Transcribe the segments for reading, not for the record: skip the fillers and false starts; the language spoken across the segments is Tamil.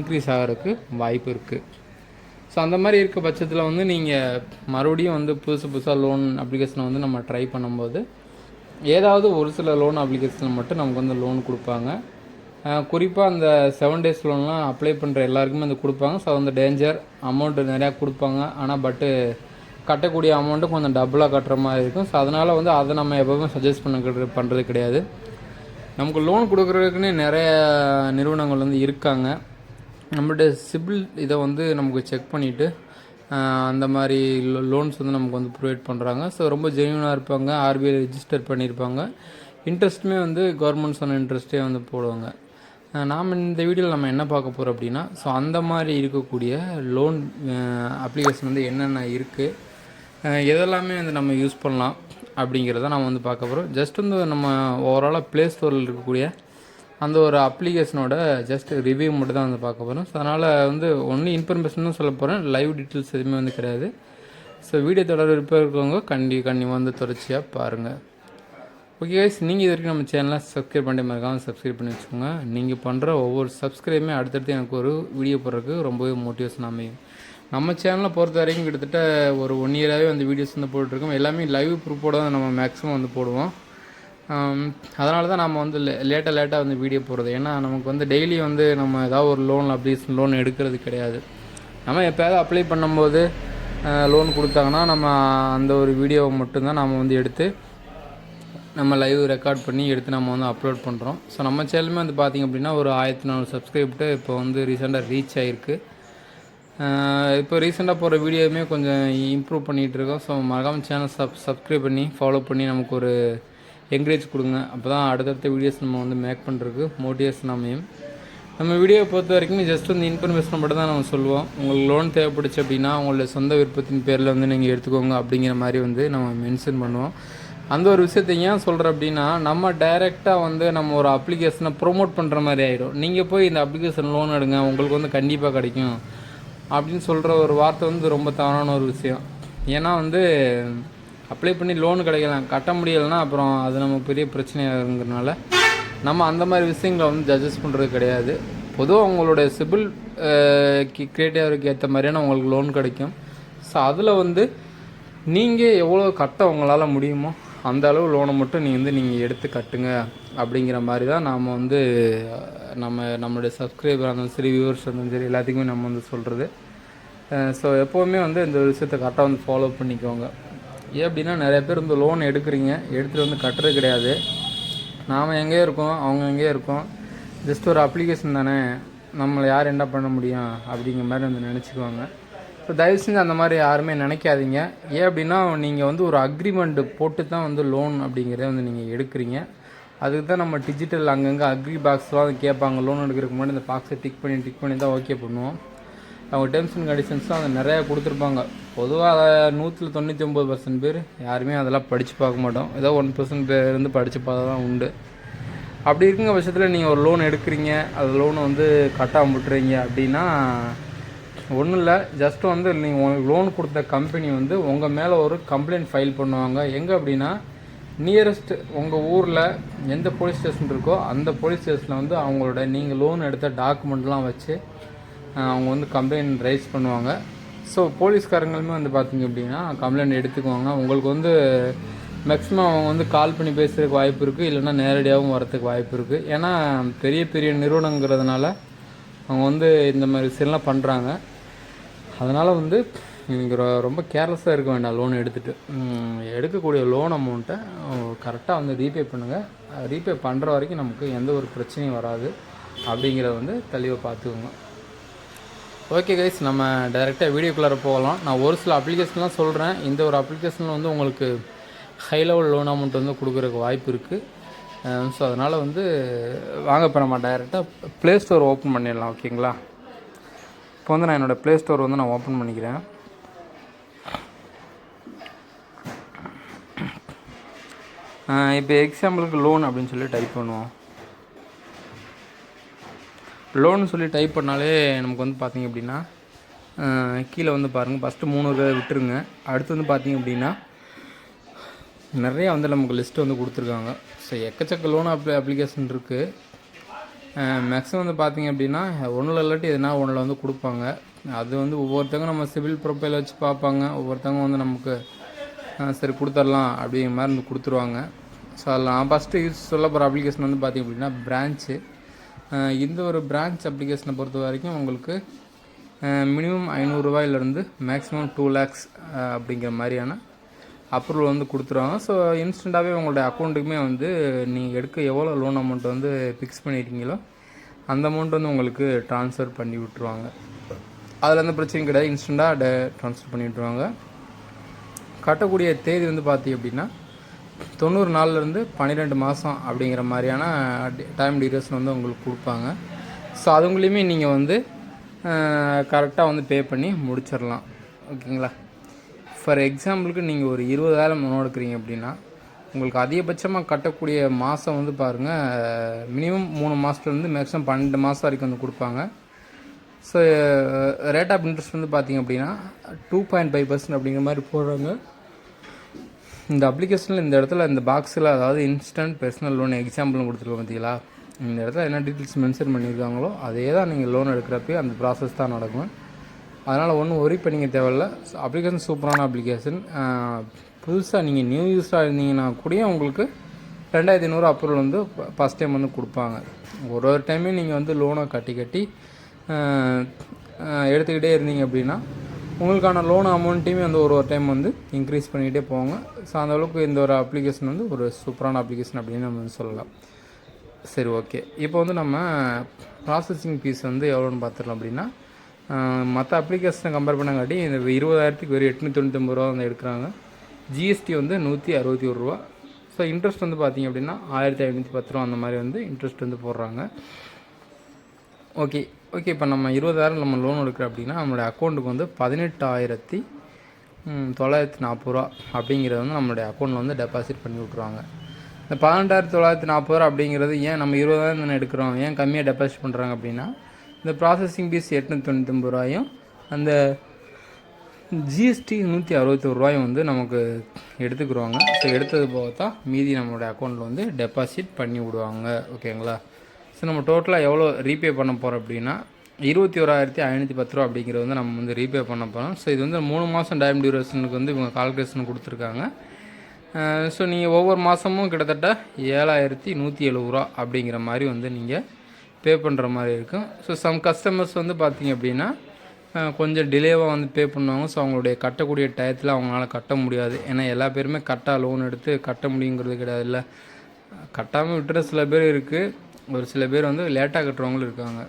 இன்க்ரீஸ் ஆகிறதுக்கு வாய்ப்பு இருக்குது. ஸோ அந்த மாதிரி இருக்க பட்சத்தில் வந்து நீங்கள் மறுபடியும் வந்து புதுசாக லோன் அப்ளிகேஷனை வந்து நம்ம ட்ரை பண்ணும்போது ஏதாவது ஒரு சில லோன் அப்ளிகேஷனில் மட்டும் நமக்கு வந்து லோன் கொடுப்பாங்க. குறிப்பாக அந்த 7 days லோன்லாம் அப்ளை பண்ணுற எல்லாருக்குமே வந்து கொடுப்பாங்க. ஸோ அந்த டேஞ்சர் அமௌண்ட்டு நிறையா கொடுப்பாங்க. ஆனால் பட்டு கட்டக்கூடிய அமௌண்ட்டு கொஞ்சம் டபுளாக கட்டுற மாதிரி இருக்கும். ஸோ அதனால் வந்து அதை நம்ம எப்போவுமே சஜஸ்ட் பண்ணுறது கிடையாது. நமக்கு லோன் கொடுக்குறதுக்குன்னே நிறைய நிறுவனங்கள் வந்து இருக்காங்க. நம்மளுடைய சிபில் இதை வந்து நமக்கு செக் பண்ணிவிட்டு அந்த மாதிரி லோன்ஸ் வந்து நமக்கு வந்து ப்ரொவைட் பண்ணுறாங்க. ஸோ ரொம்ப ஜென்யூனாக இருப்பாங்க. ஆர்பிஐ ரெஜிஸ்டர் பண்ணியிருப்பாங்க. இன்ட்ரெஸ்ட்டுமே வந்து கவர்மெண்ட் சொன்ன இன்ட்ரெஸ்ட்டே வந்து போடுவாங்க. நாம் இந்த வீடியோவில் நம்ம என்ன பார்க்க போகிறோம் அப்படின்னா, ஸோ அந்த மாதிரி இருக்கக்கூடிய லோன் அப்ளிகேஷன் வந்து என்னென்ன இருக்குது, எதெல்லாமே வந்து நம்ம யூஸ் பண்ணலாம் அப்படிங்கிறத நம்ம வந்து பார்க்க போகிறோம். ஜஸ்ட் வந்து நம்ம ஓவராலாக ப்ளே ஸ்டோரில் இருக்கக்கூடிய அந்த ஒரு அப்ளிகேஷனோட ஜஸ்ட் ரிவ்யூ மட்டும் தான் வந்து பார்க்க போகிறோம். ஸோ அதனால் வந்து ஒன்லி இன்ஃபர்மேஷன் தான் சொல்ல போகிறேன். லைவ் டீட்டெயில்ஸ் எதுவுமே வந்து கிடையாது. ஸோ வீடியோ தொடர் விருப்பம் இருக்கவங்க கண்டிப்பாக வந்து தொடர்ச்சியாக பாருங்கள். ஓகே கைஸ், நீங்கள் இது வரைக்கும் நம்ம சேனலை சப்ஸ்கிரைப் பண்ணி மறக்காமல் சப்ஸ்கிரைப் பண்ணி வச்சுக்கோங்க. நீங்கள் பண்ணுற ஒவ்வொரு சப்ஸ்கிரைபுமே அடுத்தடுத்து எனக்கு ஒரு வீடியோ போடுறதுக்கு ரொம்பவே மோட்டிவேஷன் அமையும். நம்ம சேனலை பொறுத்த வரைக்கும் கிட்டத்தட்ட ஒரு 1 year-ஆகவே அந்த வீடியோஸ் வந்து போட்டுருக்கோம். எல்லாமே லைவ் ப்ரூஃபோட தான் நம்ம மேக்ஸிமம் வந்து போடுவோம். அதனால தான் நம்ம வந்து லேட்டாக வந்து வீடியோ போடுறது. ஏன்னா நமக்கு வந்து டெய்லி வந்து நம்ம ஏதாவது ஒரு லோன் எடுக்கிறது கிடையாது. நம்ம எப்போயாவது அப்ளை பண்ணும்போது லோன் கொடுத்தாங்கன்னா நம்ம அந்த ஒரு வீடியோவை மட்டும்தான் நம்ம வந்து எடுத்து நம்ம லைவ் ரெக்கார்ட் பண்ணி எடுத்து நம்ம வந்து அப்லோட் பண்ணுறோம். ஸோ நம்ம சேனலுமே வந்து பார்த்திங்க அப்படின்னா ஒரு 1400 சப்ஸ்கிரைப்ட்டு இப்போ வந்து ரீசெண்டாக ரீச் ஆகிருக்கு. இப்போ ரீசெண்டாக போகிற வீடியோவுமே கொஞ்சம் இம்ப்ரூவ் பண்ணிகிட்ருக்கோம். ஸோ மறக்காமல் சேனல் சப்ஸ்கிரைப் பண்ணி ஃபாலோ பண்ணி நமக்கு ஒரு என்கரேஜ் கொடுங்க. அப்போ தான் அடுத்தடுத்த வீடியோஸ் நம்ம வந்து மேக் பண்ணுறதுக்கு மோட்டிவேஷன் அமையும். நம்ம வீடியோவை பொறுத்த வரைக்கும் ஜஸ்ட் வந்து இன்ஃபர்மேஷனை மட்டும் தான் நம்ம சொல்லுவோம். உங்களுக்கு லோன் தேவைப்படுச்சு அப்படின்னா உங்களுடைய சொந்த விருப்பத்தின் பேரில் வந்து நீங்கள் எடுத்துக்கோங்க அப்படிங்கிற மாதிரி வந்து நம்ம மென்ஷன் பண்ணுவோம். அந்த ஒரு விஷயத்தை ஏன் சொல்கிறேன் அப்படின்னா, நம்ம டைரெக்டாக வந்து நம்ம ஒரு அப்ளிகேஷனை ப்ரொமோட் பண்ணுற மாதிரி ஆகிடும். நீங்கள் போய் இந்த அப்ளிகேஷன் லோன் எடுங்க, உங்களுக்கு வந்து கண்டிப்பாக கிடைக்கும் அப்படின்னு சொல்கிற ஒரு வார்த்தை வந்து ரொம்ப தவறான ஒரு விஷயம். ஏன்னா வந்து அப்ளை பண்ணி லோன் கிடைக்கலாம், கட்ட முடியலைன்னா அப்புறம் அது நமக்கு பெரிய பிரச்சனையாகிறதுனால நம்ம அந்த மாதிரி விஷயங்களை வந்து ஜட்ஜஸ் பண்ணுறது கிடையாது. பொதுவாக உங்களுடைய சிபில் கிரைட்டீரியாவுக்கு ஏற்ற மாதிரியான உங்களுக்கு லோன் கிடைக்கும். ஸோ அதில் வந்து நீங்கள் எவ்வளோ கட்ட உங்களால் முடியுமோ அந்த அளவு லோனை மட்டும் நீங்கள் எடுத்து கட்டுங்க அப்படிங்கிற மாதிரி தான் நாம் வந்து நம்மளுடைய சப்ஸ்கிரைபர் இருந்தாலும் சரி, வியூவர்ஸ் இருந்தாலும் சரி, எல்லாத்துக்குமே நம்ம வந்து சொல்கிறது. ஸோ எப்போவுமே வந்து இந்த விஷயத்தை கரெக்டாக வந்து ஃபாலோ பண்ணிக்கோங்க. ஏன் அப்படின்னா நிறைய பேர் வந்து லோன் எடுக்கிறீங்க, எடுத்துகிட்டு வந்து கட்டுறது கிடையாது. நாம் எங்கேயோ இருக்கோம், அவங்க எங்கேயோ இருக்கோம், ஜஸ்ட் ஒரு அப்ளிகேஷன் தானே, நம்மளை யார் என்ன பண்ண முடியும் அப்படிங்கிற மாதிரி வந்து நினச்சிக்குவாங்க. ஸோ தயவு செஞ்சு அந்த மாதிரி யாருமே நினைக்காதீங்க. ஏன் அப்படின்னா நீங்கள் வந்து ஒரு அக்ரிமெண்ட்டு போட்டு தான் வந்து லோன் அப்படிங்கிறத வந்து நீங்கள் எடுக்கிறீங்க. அதுக்கு தான் நம்ம டிஜிட்டல் அங்கங்கே அக்ரி பாக்ஸ்லாம் கேட்பாங்க. லோன் எடுக்கிறதுக்கு முன்னாடி இந்த பாக்ஸை டிக் பண்ணி தான் ஓகே பண்ணுவோம். அவங்க டேர்ம்ஸ் அண்ட் கண்டிஷன்ஸ்லாம் அதை நிறையா கொடுத்துருப்பாங்க. பொதுவாக 199% பேர் யாருமே அதெல்லாம் படித்து பார்க்க மாட்டோம். ஏதோ 1% பேர் இருந்து படித்து பார்த்தா தான் உண்டு. அப்படி இருக்குங்க பட்சத்தில் நீங்கள் ஒரு லோன் எடுக்கிறீங்க, அது லோனை வந்து கட்டாமல் விட்டுறீங்க அப்படின்னா ஒன்றும் இல்லை, ஜஸ்ட் வந்து நீங்கள் உங்களுக்கு லோன் கொடுத்த கம்பெனி வந்து உங்கள் மேலே ஒரு கம்ப்ளைண்ட் ஃபைல் பண்ணுவாங்க. எங்கே அப்படின்னா நியரஸ்ட் உங்கள் ஊரில் எந்த போலீஸ் ஸ்டேஷன் இருக்கோ அந்த போலீஸ் ஸ்டேஷனில் வந்து அவங்களோட நீங்கள் லோன் எடுத்த டாக்குமெண்ட்லாம் வச்சு அவங்க வந்து கம்ப்ளைண்ட் ரைஸ் பண்ணுவாங்க. ஸோ போலீஸ்காரங்களுமே வந்து பார்த்திங்க அப்படின்னா கம்ப்ளைண்ட் எடுத்துக்குவாங்க. உங்களுக்கு வந்து மேக்ஸிமம் அவங்க வந்து கால் பண்ணி பேசுகிறதுக்கு வாய்ப்பு இருக்குது, இல்லைன்னா நேரடியாகவும் வரத்துக்கு வாய்ப்பு இருக்குது. ஏன்னா பெரிய பெரிய நிறுவனங்கிறதுனால அவங்க வந்து இந்த மாதிரி விஷயம்லாம் பண்ணுறாங்க. அதனால் வந்து நீங்கள் ரொம்ப கேர்லெஸ்ஸாக இருக்க வேண்டாம். லோன் எடுக்கக்கூடிய லோன் அமௌண்ட்டை கரெக்டாக வந்து ரீபே பண்ணுங்கள். ரீபே பண்ணுற வரைக்கும் நமக்கு எந்த ஒரு பிரச்சனையும் வராது அப்படிங்கிறத வந்து தெளிவாக பார்த்துக்கோங்க. ஓகே கைஸ், நம்ம டைரெக்டாக வீடியோக்குள்ளார போகலாம். நான் ஒரு சில அப்ளிகேஷன்லாம் சொல்கிறேன். இந்த ஒரு அப்ளிகேஷனில் வந்து உங்களுக்கு ஹை லெவல் லோன் அமௌண்ட் வந்து கொடுக்குறதுக்கு வாய்ப்பு இருக்குது. ஸோ அதனால் வந்து வாங்க இப்போ நம்ம டைரெக்டாக ப்ளே ஸ்டோர் ஓப்பன் பண்ணிடலாம். ஓகேங்களா? இப்போ வந்து நான் என்னோடய ப்ளே ஸ்டோர் வந்து நான் ஓப்பன் பண்ணிக்கிறேன். இப்போ எக்ஸாம்பிளுக்கு லோன் அப்படின்னு சொல்லி டைப் பண்ணுவோம். லோன் சொல்லி டைப் பண்ணாலே நமக்கு வந்து பார்த்திங்க அப்படின்னா கீழே வந்து பாருங்கள், ஃபஸ்ட்டு 3 விட்டுருங்க. அடுத்து வந்து பார்த்திங்க அப்படின்னா நிறையா வந்து நமக்கு லிஸ்ட்டு வந்து கொடுத்துருக்காங்க. ஸோ எக்கச்சக்க லோன் அப்ளிகேஷன் இருக்குது. மேக்ஸிமம் வந்து பார்த்திங்க அப்படின்னா ஒன்றில் இல்லாட்டி எதுனா ஒன்றில் வந்து கொடுப்பாங்க. அது வந்து ஒவ்வொருத்தவங்க நம்ம சிவில் ப்ரொஃபைல் வச்சு பார்ப்பாங்க. ஒவ்வொருத்தவங்க வந்து நமக்கு சரி கொடுத்துடலாம் அப்படிங்கிற மாதிரி வந்து கொடுத்துருவாங்க. ஸோ அதில் நான் ஃபஸ்ட்டு சொல்ல போகிற அப்ளிகேஷன் வந்து பார்த்திங்க அப்படின்னா பிரான்ச்சு. இந்த ஒரு பிரான்ச் அப்ளிகேஷனை பொறுத்த வரைக்கும் உங்களுக்கு மினிமம் 500 ரூபாயிலேருந்து மேக்ஸிமம் 2 lakhs அப்படிங்கிற மாதிரியான அப்ரூவல் வந்து கொடுத்துருவாங்க. ஸோ இன்ஸ்டண்ட்டாகவே உங்களுடைய அக்கௌண்ட்டுக்குமே வந்து நீங்கள் எடுக்க எவ்வளோ லோன் அமௌண்ட் வந்து ஃபிக்ஸ் பண்ணியிருக்கீங்களோ அந்த அமௌண்ட் வந்து உங்களுக்கு ட்ரான்ஸ்ஃபர் பண்ணி விட்டுருவாங்க. அதில் எந்த பிரச்சனையும் கிடையாது, இன்ஸ்டண்ட்டாக ட்ரான்ஸ்ஃபர் பண்ணி விட்டுருவாங்க. கட்டக்கூடிய தேதி வந்து பார்த்திங்க அப்படின்னா 90 நாள்லேருந்து 12 மாதம் அப்படிங்கிற மாதிரியான டைம் டியூரேஷன் வந்து உங்களுக்கு கொடுப்பாங்க. ஸோ அதுங்களையுமே நீங்கள் வந்து கரெக்டாக வந்து பே பண்ணி முடிச்சிடலாம். ஓகேங்களா? ஃபார் எக்ஸாம்பிளுக்கு நீங்கள் ஒரு 20,000 லோன் எடுக்கிறீங்க அப்படின்னா உங்களுக்கு அதிகபட்சமாக கட்டக்கூடிய மாதம் வந்து பாருங்கள் மினிமம் 3 மாதத்துலேருந்து மேக்ஸிமம் 12 மாதம் வரைக்கும் வந்து கொடுப்பாங்க. ஸோ ரேட் ஆஃப் இன்ட்ரெஸ்ட் வந்து பார்த்திங்க அப்படின்னா 2.5% அப்படிங்கிற மாதிரி போடுறாங்க. இந்த அப்ளிகேஷனில் இந்த இடத்துல இந்த பாக்ஸில் அதாவது இன்ஸ்டன்ட் பர்சனல் லோன் எக்ஸாம்பிள்னு கொடுத்துருக்கோம் பார்த்தீங்களா, இந்த இடத்துல என்ன டீட்டெயில்ஸ் மென்ஷன் பண்ணியிருக்காங்களோ அதே தான் நீங்கள் லோன் எடுக்கிறப்பே அந்த ப்ராசஸ் தான் நடக்கும். அதனால் ஒன்றும் ஒரி பண்ணிக்க தேவையில்ல. அப்ளிகேஷன் சூப்பரான அப்ளிகேஷன். புதுசாக நீங்கள் நியூ யூஸாக இருந்தீங்கன்னா கூட உங்களுக்கு 2500 அப்ரூவல் வந்து ஃபஸ்ட் டைம் வந்து கொடுப்பாங்க. ஒரு டைமே நீங்கள் வந்து லோனை கட்டி எடுத்துக்கிட்டே இருந்தீங்க அப்படின்னா உங்களுக்கான லோன் அமௌண்ட்டையுமே வந்து ஒரு டைம் வந்து இன்க்ரீஸ் பண்ணிக்கிட்டே போவாங்க. ஸோ அந்தளவுக்கு இந்த ஒரு அப்ளிகேஷன் வந்து ஒரு சூப்பரான அப்ளிகேஷன் அப்படின்னு நம்ம வந்து சொல்லலாம். சரி, ஓகே. இப்போ வந்து நம்ம ப்ராசஸிங் ஃபீஸ் வந்து எவ்வளோன்னு பார்த்துடலாம். அப்படின்னா மற்ற அப்ளிகேஷனை கம்பேர் பண்ணங்காட்டி இந்த 20,000க்கு வெறும் 899 ரூபா வந்து எடுக்கிறாங்க. ஜிஎஸ்டி வந்து 161 ரூபா. ஸோ இன்ட்ரெஸ்ட் வந்து பார்த்திங்க அப்படின்னா 1510 ரூபா அந்த மாதிரி வந்து இன்ட்ரெஸ்ட் வந்து போடுறாங்க. ஓகே. இப்போ நம்ம 20,000 நம்ம லோன் எடுக்கிறோம் அப்படின்னா நம்மளுடைய அக்கௌண்ட்டுக்கு வந்து 18,940 ரூபா அப்படிங்கிறது வந்து நம்மளுடைய அக்கௌண்ட்டில் வந்து டெபாசிட் பண்ணி விட்ருவாங்க. இந்த 18,940 ரூபா அப்படிங்கிறது ஏன் நம்ம 20,000 தானே எடுக்கிறோம், ஏன் கம்மியாக டெபாசிட் பண்ணுறாங்க அப்படின்னா இந்த ப்ராசஸிங் ஃபீஸ் 899 ரூபாயும் அந்த ஜிஎஸ்டி 161 ரூபாயும் வந்து நமக்கு எடுத்துக்கிடுவாங்க. ஸோ எடுத்தது போக தான் மீதி நம்மளுடைய அக்கௌண்ட்டில் வந்து டெபாசிட் பண்ணி விடுவாங்க. ஓகேங்களா? ஸோ நம்ம டோட்டலாக எவ்வளோ ரீபே பண்ண போகிறோம் அப்படின்னா 21,510 ரூபா அப்படிங்கிறது வந்து நம்ம வந்து ரீபே பண்ண போகிறோம். ஸோ இது வந்து 3 மாதம் டைம் டியூரேஷனுக்கு வந்து இவங்க கால்குலேஷன் கொடுத்துருக்காங்க. ஸோ நீங்கள் ஒவ்வொரு மாதமும் கிட்டத்தட்ட 7,170 ரூபா அப்படிங்கிற மாதிரி வந்து நீங்கள் பே பண்ணுற மாதிரி இருக்கும். ஸோ சம் கஸ்டமர்ஸ் வந்து பார்த்திங்க அப்படின்னா கொஞ்சம் டிலேவாக வந்து பே பண்ணுவாங்க. ஸோ அவங்களுடைய கட்டக்கூடிய டயத்தில் அவங்களால கட்ட முடியாது. ஏன்னா எல்லா பேருமே கரெக்டாக லோன் எடுத்து கட்ட முடியுங்கிறது கிடையாது. இல்லை, கட்டாமல் விட்டுற சில பேர் இருக்குது, ஒரு சில பேர் வந்து லேட்டாக கட்டுறவங்களும் இருக்காங்க.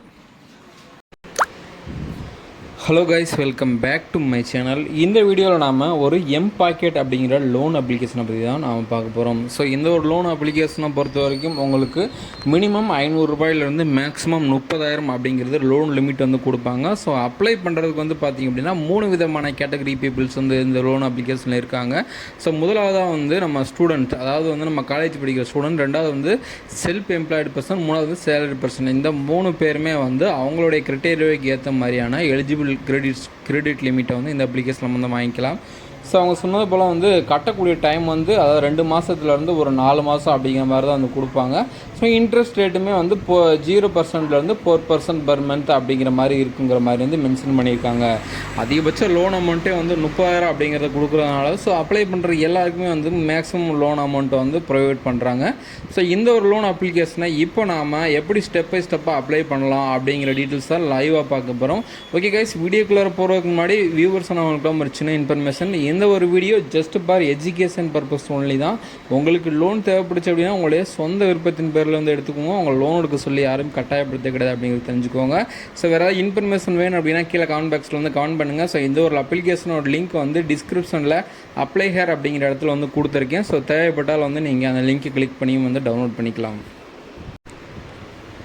Hello guys, welcome back to my channel. இந்த வீடியோவில் நாம் ஒரு எம்-பாக்கெட் அப்படிங்கிற லோன் அப்ளிகேஷனை பற்றி தான் நாம் பார்க்க போகிறோம். ஸோ இந்த ஒரு லோன் அப்ளிகேஷனை பொறுத்த வரைக்கும் உங்களுக்கு மினிமம் 500 ரூபாயிலிருந்து மேக்ஸிமம் 30,000 அப்படிங்கிறது லோன் லிமிட் வந்து கொடுப்பாங்க. ஸோ அப்ளை பண்ணுறதுக்கு வந்து பார்த்திங்க அப்படின்னா 3 விதமான கேட்டகரி பீப்புள்ஸ் வந்து இந்த லோன் அப்ளிகேஷனில் இருக்காங்க. ஸோ முதலாவதாக வந்து நம்ம ஸ்டூடெண்ட், அதாவது வந்து நம்ம காலேஜ் படிக்கிற ஸ்டூடெண்ட், ரெண்டாவது வந்து செல்ஃப் எம்ப்ளாய்டு பர்சன், மூணாவது வந்து சேலரி பர்சன். இந்த 3 பேருமே வந்து அவங்களுடைய கிரைட்டீரியாவுக்கு ஏற்ற மாதிரியான எலிஜிபிள் கிரெடிட் லிமிட்டை வந்து இந்த அப்ளிகேஷனில் வந்து வாங்கிக்கலாம். ஸோ அவங்க சொன்னது போல் வந்து கட்டக்கூடிய டைம் வந்து அதாவது 2 மாதத்துலேருந்து ஒரு 4 மாதம் அப்படிங்கிற மாதிரி தான் வந்து கொடுப்பாங்க. ஸோ இன்ட்ரெஸ்ட் ரேட்டுமே வந்து 0%லேருந்து 4% பர் மந்த் அப்படிங்கிற மாதிரி இருக்குங்கிற மாதிரி வந்து மென்ஷன் பண்ணியிருக்காங்க. அதிகபட்ச லோன் அமௌண்ட்டே வந்து 30,000 அப்படிங்கிறத கொடுக்குறதுனால ஸோ அப்ளை பண்ணுற எல்லாருக்குமே வந்து மேக்ஸிமம் லோன் அமௌண்ட்டை வந்து ப்ரொவைட் பண்ணுறாங்க. ஸோ இந்த ஒரு லோன் அப்ளிகேஷனை இப்போ நாம் எப்படி ஸ்டெப் பை ஸ்டெப்பாக அப்ளை பண்ணலாம் அப்படிங்கிற டீட்டெயில்ஸ் தான் லைவாக பார்க்க போகிறோம். ஓகே கைஸ், வீடியோக்குள்ளே போகிறதுக்கு முன்னாடி வியூவர்ஸ் அவங்களுக்குலாம் ஒரு சின்ன இன்ஃபர்மேஷன். இந்த ஒரு video just for education purpose only தான். உங்களுக்கு லோன் தேவைப்படுச்சு அப்படின்னா உங்களுடைய சொந்த விருப்பத்தின் பேரில் வந்து எடுத்துக்கோங்க. உங்கள் லோன் எடுக்க சொல்லி யாரும் கட்டாயப்படுத்த கிடையாது அப்படிங்கிறது தெரிஞ்சுக்கோங்க. ஸோ வேறு ஏதாவது இன்ஃபர்மேஷன் வேணும் அப்படின்னா கீழே கமெண்ட் பாக்ஸில் வந்து கமெண்ட் பண்ணுங்கள். ஸோ இந்த ஒரு அப்ளிகேஷனோட லிங்க் வந்து டிஸ்கிரிப்ஷனில் அப்ளை ஹேர் அப்படிங்கிற இடத்துல வந்து கொடுத்துருக்கேன். ஸோ தேவைப்பட்டால் வந்து நீங்கள் அந்த லிங்க்கை கிளிக் பண்ணியும் வந்து டவுன்லோட் பண்ணிக்கலாம்.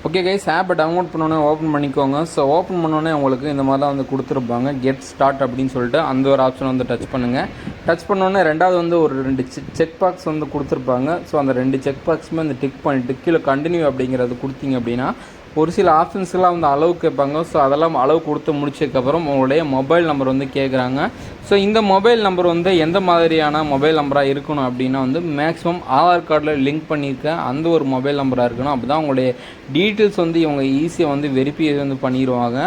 ஓகே கைஸ், ஆப்பை டவுன்லோட் பண்ணோன்னே ஓப்பன் பண்ணிக்கோங்க. ஸோ ஓப்பன் பண்ணோன்னே உங்களுக்கு இந்த மாதிரி தான் வந்து கொடுத்துருப்பாங்க, கெட் ஸ்டார்ட் அப்படின்னு சொல்லிட்டு அந்த ஒரு ஆப்ஷன் வந்து டச் பண்ணுங்கள். டச் பண்ணோன்னே ரெண்டாவது வந்து ஒரு 2 செக் பாக்ஸ் வந்து கொடுத்துருப்பாங்க. ஸோ அந்த 2 செக் பாக்ஸுமே அந்த டிக் பண்ணிவிட்டு கீழே கண்டினியூ அப்படிங்கிறது கொடுத்தீங்க அப்படின்னா ஒரு சில ஆப்ஷன்ஸ்லாம் வந்து அளவு கேட்பாங்க. ஸோ அதெல்லாம் அளவு கொடுத்து முடிச்சதுக்கப்புறம் உங்களுடைய மொபைல் நம்பர் வந்து கேட்குறாங்க. ஸோ இந்த மொபைல் நம்பர் வந்து எந்த மாதிரியான மொபைல் நம்பராக இருக்கணும் அப்படின்னா வந்து மேக்ஸிமம் ஆதார் கார்டில் லிங்க் பண்ணியிருக்க அந்த ஒரு மொபைல் நம்பராக இருக்கணும். அப்போ தான் உங்களுடைய டீட்டெயில்ஸ் வந்து இவங்க ஈஸியாக வந்து வெரிஃபை வந்து பண்ணிடுவாங்க.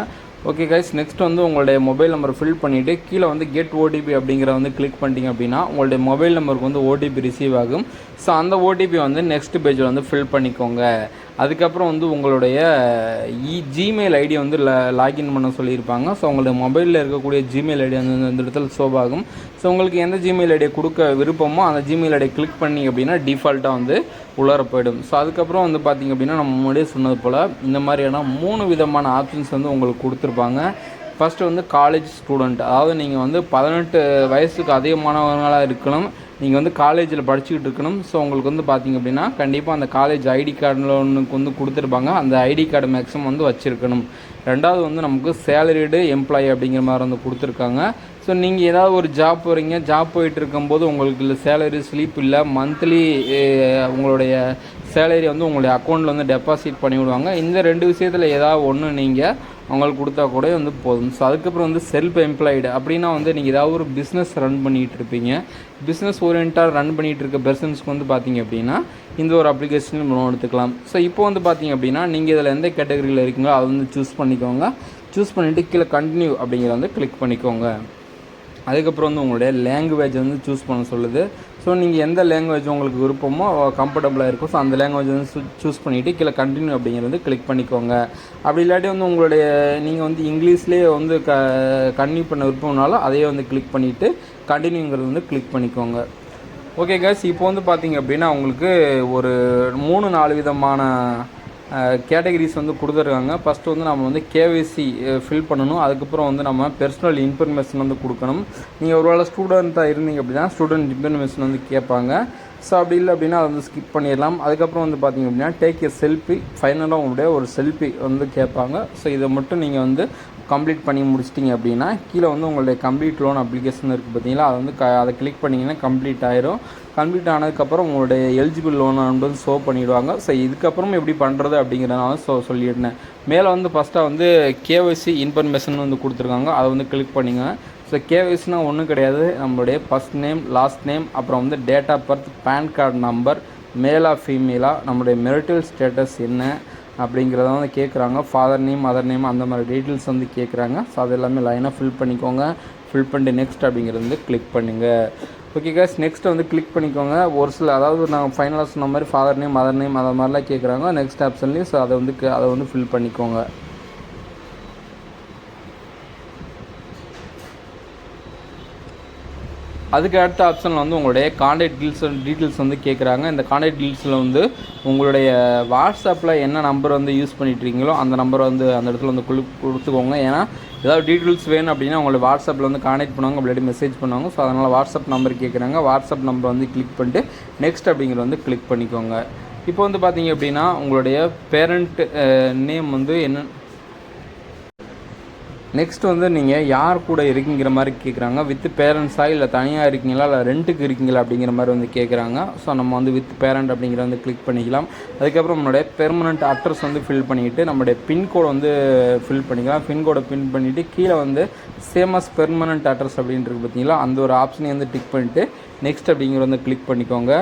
ஓகே கைஸ், நெக்ஸ்ட் வந்து உங்களுடைய மொபைல் நம்பர் ஃபில் பண்ணிவிட்டு கீழே வந்து கெட் ஓடிபி அப்படிங்கிற வந்து கிளிக் பண்ணிட்டீங்க அப்படின்னா உங்களுடைய மொபைல் நம்பருக்கு வந்து ஓடிபி ரிசீவ் ஆகும். ஸோ அந்த ஓடிபி வந்து நெக்ஸ்ட் பேஜில் வந்து ஃபில் பண்ணிக்கோங்க. அதுக்கப்புறம் வந்து உங்களுடைய ஜிமெயில் ஐடி வந்து லாகின் பண்ண சொல்லியிருப்பாங்க. ஸோ உங்களுடைய மொபைலில் இருக்கக்கூடிய ஜிமெயில் ஐடி வந்து இந்த இடத்துல ஷோ ஆகும். ஸோ உங்களுக்கு எந்த ஜிமெயில் ஐடியை கொடுக்க விருப்பமோ அந்த ஜிமெயில் ஐடியை கிளிக் பண்ணி அப்படின்னா டிஃபால்ட்டாக வந்து உள்ளார போயிடும். ஸோ அதுக்கப்புறம் வந்து பார்த்திங்க அப்படின்னா நம்ம முன்னாடியே சொன்னது போல் இந்த மாதிரியான 3 விதமான ஆப்ஷன்ஸ் வந்து உங்களுக்கு கொடுத்துருப்பாங்க. ஃபஸ்ட்டு வந்து காலேஜ் ஸ்டூடெண்ட், அதாவது நீங்கள் வந்து 18 வயசுக்கு அதிகமானவங்களாக இருக்கணும், நீங்கள் வந்து காலேஜில் படிச்சுக்கிட்டு இருக்கணும். ஸோ உங்களுக்கு வந்து பார்த்திங்க அப்படின்னா கண்டிப்பாக அந்த காலேஜ் ஐடி கார்டில் ஒன்றுக்கு வந்து கொடுத்துருப்பாங்க. அந்த ஐடி கார்டு மேக்ஸிமம் வந்து வச்சுருக்கணும். ரெண்டாவது வந்து நமக்கு சேலரிடு எம்ப்ளாயி அப்படிங்கிற மாதிரி வந்து கொடுத்துருக்காங்க. ஸோ நீங்கள் ஏதாவது ஒரு ஜாப் போகிறீங்க, ஜாப் போயிட்டு இருக்கும்போது உங்களுக்கு இல்லை சேலரி ஸ்லிப் இல்லை, மந்த்லி உங்களுடைய சேலரி வந்து உங்களுடைய அக்கௌண்ட்டில் வந்து டெபாசிட் பண்ணிவிடுவாங்க. இந்த 2 விஷயத்தில் ஏதாவது ஒன்று நீங்கள் அவங்களுக்கு கொடுத்தா கூட வந்து போதும். ஸோ அதுக்கப்புறம் வந்து செல்ஃப் எம்ப்ளாய்டு அப்படின்னா வந்து நீங்கள் ஏதாவது ஒரு பிஸ்னஸ் ரன் பண்ணிகிட்டு இருப்பீங்க, பிஸ்னஸ் ஓரியன்டாக ரன் பண்ணிகிட்டு இருக்க பர்சன்ஸ்க்கு வந்து பார்த்திங்க அப்படின்னா இந்த ஒரு அப்ளிகேஷன் நம்ம எடுத்துக்கலாம். ஸோ இப்போ வந்து பார்த்திங்க அப்படின்னா நீங்கள் இதில் எந்த கேட்டகரியில் இருக்கீங்களோ அதை வந்து சூஸ் பண்ணிக்கோங்க. சூஸ் பண்ணிவிட்டு கீழே கண்டினியூ அப்படிங்கிறத வந்து கிளிக் பண்ணிக்கோங்க. அதுக்கப்புறம் வந்து உங்களுடைய லாங்குவேஜ் வந்து சூஸ் பண்ண சொல்லுது. ஸோ நீங்கள் எந்த லாங்குவேஜ் உங்களுக்கு விருப்பமோ கம்ஃபர்டபுளாக இருக்கும். ஸோ அந்த லாங்குவேஜ் வந்து சூஸ் பண்ணிவிட்டு கீழே கண்டினியூ அப்படிங்கிறது வந்து கிளிக் பண்ணிக்கோங்க. அப்படி இல்லாட்டி வந்து உங்களுடைய நீங்கள் வந்து இங்கிலீஷ்லேயே வந்து கண்டினியூ பண்ண விருப்பம்னாலும் அதையே வந்து கிளிக் பண்ணிவிட்டு கண்டினியூங்கிறது வந்து கிளிக் பண்ணிக்கோங்க. ஓகே கைஸ், இப்போ வந்து பார்த்திங்க அப்படின்னா உங்களுக்கு ஒரு 3-4 விதமான கேட்டகரிஸ் வந்து கொடுத்துருக்காங்க. ஃபஸ்ட்டு வந்து நம்ம வந்து கேஒய்சி ஃபில் பண்ணணும். அதுக்கப்புறம் வந்து நம்ம பெர்சனல் இன்ஃபர்மேஷன் வந்து கொடுக்கணும். நீங்கள் ஒரு வேளை ஸ்டூடெண்ட்டாக இருந்தீங்க அப்படின்னா ஸ்டூடெண்ட் இன்ஃபர்மேஷன் வந்து கேட்பாங்க. ஸோ அப்படி இல்லை அப்படின்னா அதை வந்து ஸ்கிப் பண்ணிடலாம். அதுக்கப்புறம் வந்து பார்த்திங்க அப்படின்னா டேக் எ செல்ஃபி, ஃபைனலாக உங்களுடைய ஒரு செல்ஃபி வந்து கேட்பாங்க. ஸோ இதை மட்டும் நீங்கள் வந்து கம்ப்ளீட் பண்ணி முடிச்சிட்டிங்க அப்படின்னா கீழே வந்து உங்களுடைய கம்ப்ளீட் லோன் அப்ளிகேஷன் இருக்குது பார்த்தீங்களா, அதை வந்து அதை கிளிக் பண்ணிங்கன்னா கம்ப்ளீட் ஆயிரும். கம்ப்ளீட் ஆனதுக்கப்புறம் உங்களுடைய எலிஜிபிள் லோன் வந்து ஷோ பண்ணிவிடுவாங்க. ஸோ இதுக்கப்புறம் எப்படி பண்ணுறது அப்படிங்கிறனால சொல்லியிருந்தேன். மேலே வந்து ஃபஸ்ட்டாக வந்து கேஒய்சி இன்ஃபர்மேஷன் வந்து கொடுத்துருக்காங்க, அதை வந்து கிளிக் பண்ணிங்க. ஸோ கேஒய்சினா ஒன்றும் கிடையாது, நம்மளுடைய ஃபஸ்ட் நேம், லாஸ்ட் நேம், அப்புறம் வந்து date of birth, PAN card number, மேலா ஃபீமேலாக, நம்மளுடைய மெரிட்டல் ஸ்டேட்டஸ் என்ன அப்படிங்கிறத வந்து கேட்குறாங்க. ஃபாதர் நேம், மதர் நேம், அந்த மாதிரி டீட்டெயில்ஸ் வந்து கேட்குறாங்க. ஸோ அது எல்லாமே லைனாக ஃபில் பண்ணிக்கோங்க. ஃபில் பண்ணிட்டு நெக்ஸ்ட் அப்படிங்கிறது வந்து கிளிக் பண்ணுங்கள். ஓகே கைஸ், நெக்ஸ்ட் வந்து கிளிக் பண்ணிக்கோங்க. ஒரு சில அதாவது நாங்கள் ஃபைனலாக சொன்ன மாதிரி ஃபாதர் நேம், மதர் நேம் அதை மாதிரிலாம் கேட்குறாங்க நெக்ஸ்ட் ஆப்ஷன்லேயும். ஸோ அதை வந்து ஃபில் பண்ணிக்கோங்க. அதுக்கு அடுத்த ஆப்ஷனில் வந்து உங்களுடைய கான்டாக்ட் டீட்டெயில்ஸ் வந்து கேட்குறாங்க. இந்த கான்டாக்ட் டீட்டெயில்ஸில் வந்து உங்களுடைய வாட்ஸ்அப்பில் என்ன நம்பர் வந்து யூஸ் பண்ணிட்டுருக்கீங்களோ அந்த நம்பரை வந்து அந்த இடத்துல வந்து கொடுத்துக்கோங்க. ஏன்னா ஏதாவது டீட்டெயில்ஸ் வேணும் அப்படின்னா உங்களுடைய வாட்ஸ்அப்பில் வந்து கான்டாக்ட் பண்ணுவாங்க, அப்படி மெசேஜ் பண்ணுவாங்க. ஸோ அதனால் வாட்ஸ்அப் நம்பர் கேட்குறாங்க. வாட்ஸ்அப் நம்பர் வந்து கிளிக் பண்ணிட்டு நெக்ஸ்ட் அப்படிங்கிறத வந்து கிளிக் பண்ணிக்கோங்க. இப்போ வந்து பார்த்தீங்க அப்படின்னா உங்களுடைய பேரண்ட் நேம் வந்து என்ன, நெக்ஸ்ட் வந்து நீங்கள் யார் கூட இருக்கீங்கிற மாதிரி கேட்குறாங்க. வித் பேரண்ட்ஸாக இல்லை தனியாக இருக்கீங்களா இல்லை ரெண்ட்டுக்கு இருக்கீங்களா அப்படிங்கிற மாதிரி வந்து கேட்குறாங்க. ஸோ நம்ம வந்து வித் பேரண்ட் அப்படிங்கிற வந்து கிளிக் பண்ணிக்கலாம். அதுக்கப்புறம் நம்மளுடைய பெர்மனண்ட் அட்ரஸ் வந்து ஃபில் பண்ணிவிட்டு நம்மளுடைய பின்கோடு வந்து ஃபில் பண்ணிக்கலாம். பின்கோடை பின் பண்ணிவிட்டு கீழே வந்து சேமஸ் பெர்மனண்ட் அட்ரஸ் அப்படின்ட்டு பார்த்தீங்களா, அந்த ஒரு ஆப்ஷனை வந்து டிக் பண்ணிவிட்டு நெக்ஸ்ட் அப்படிங்கிற வந்து கிளிக் பண்ணிக்கோங்க.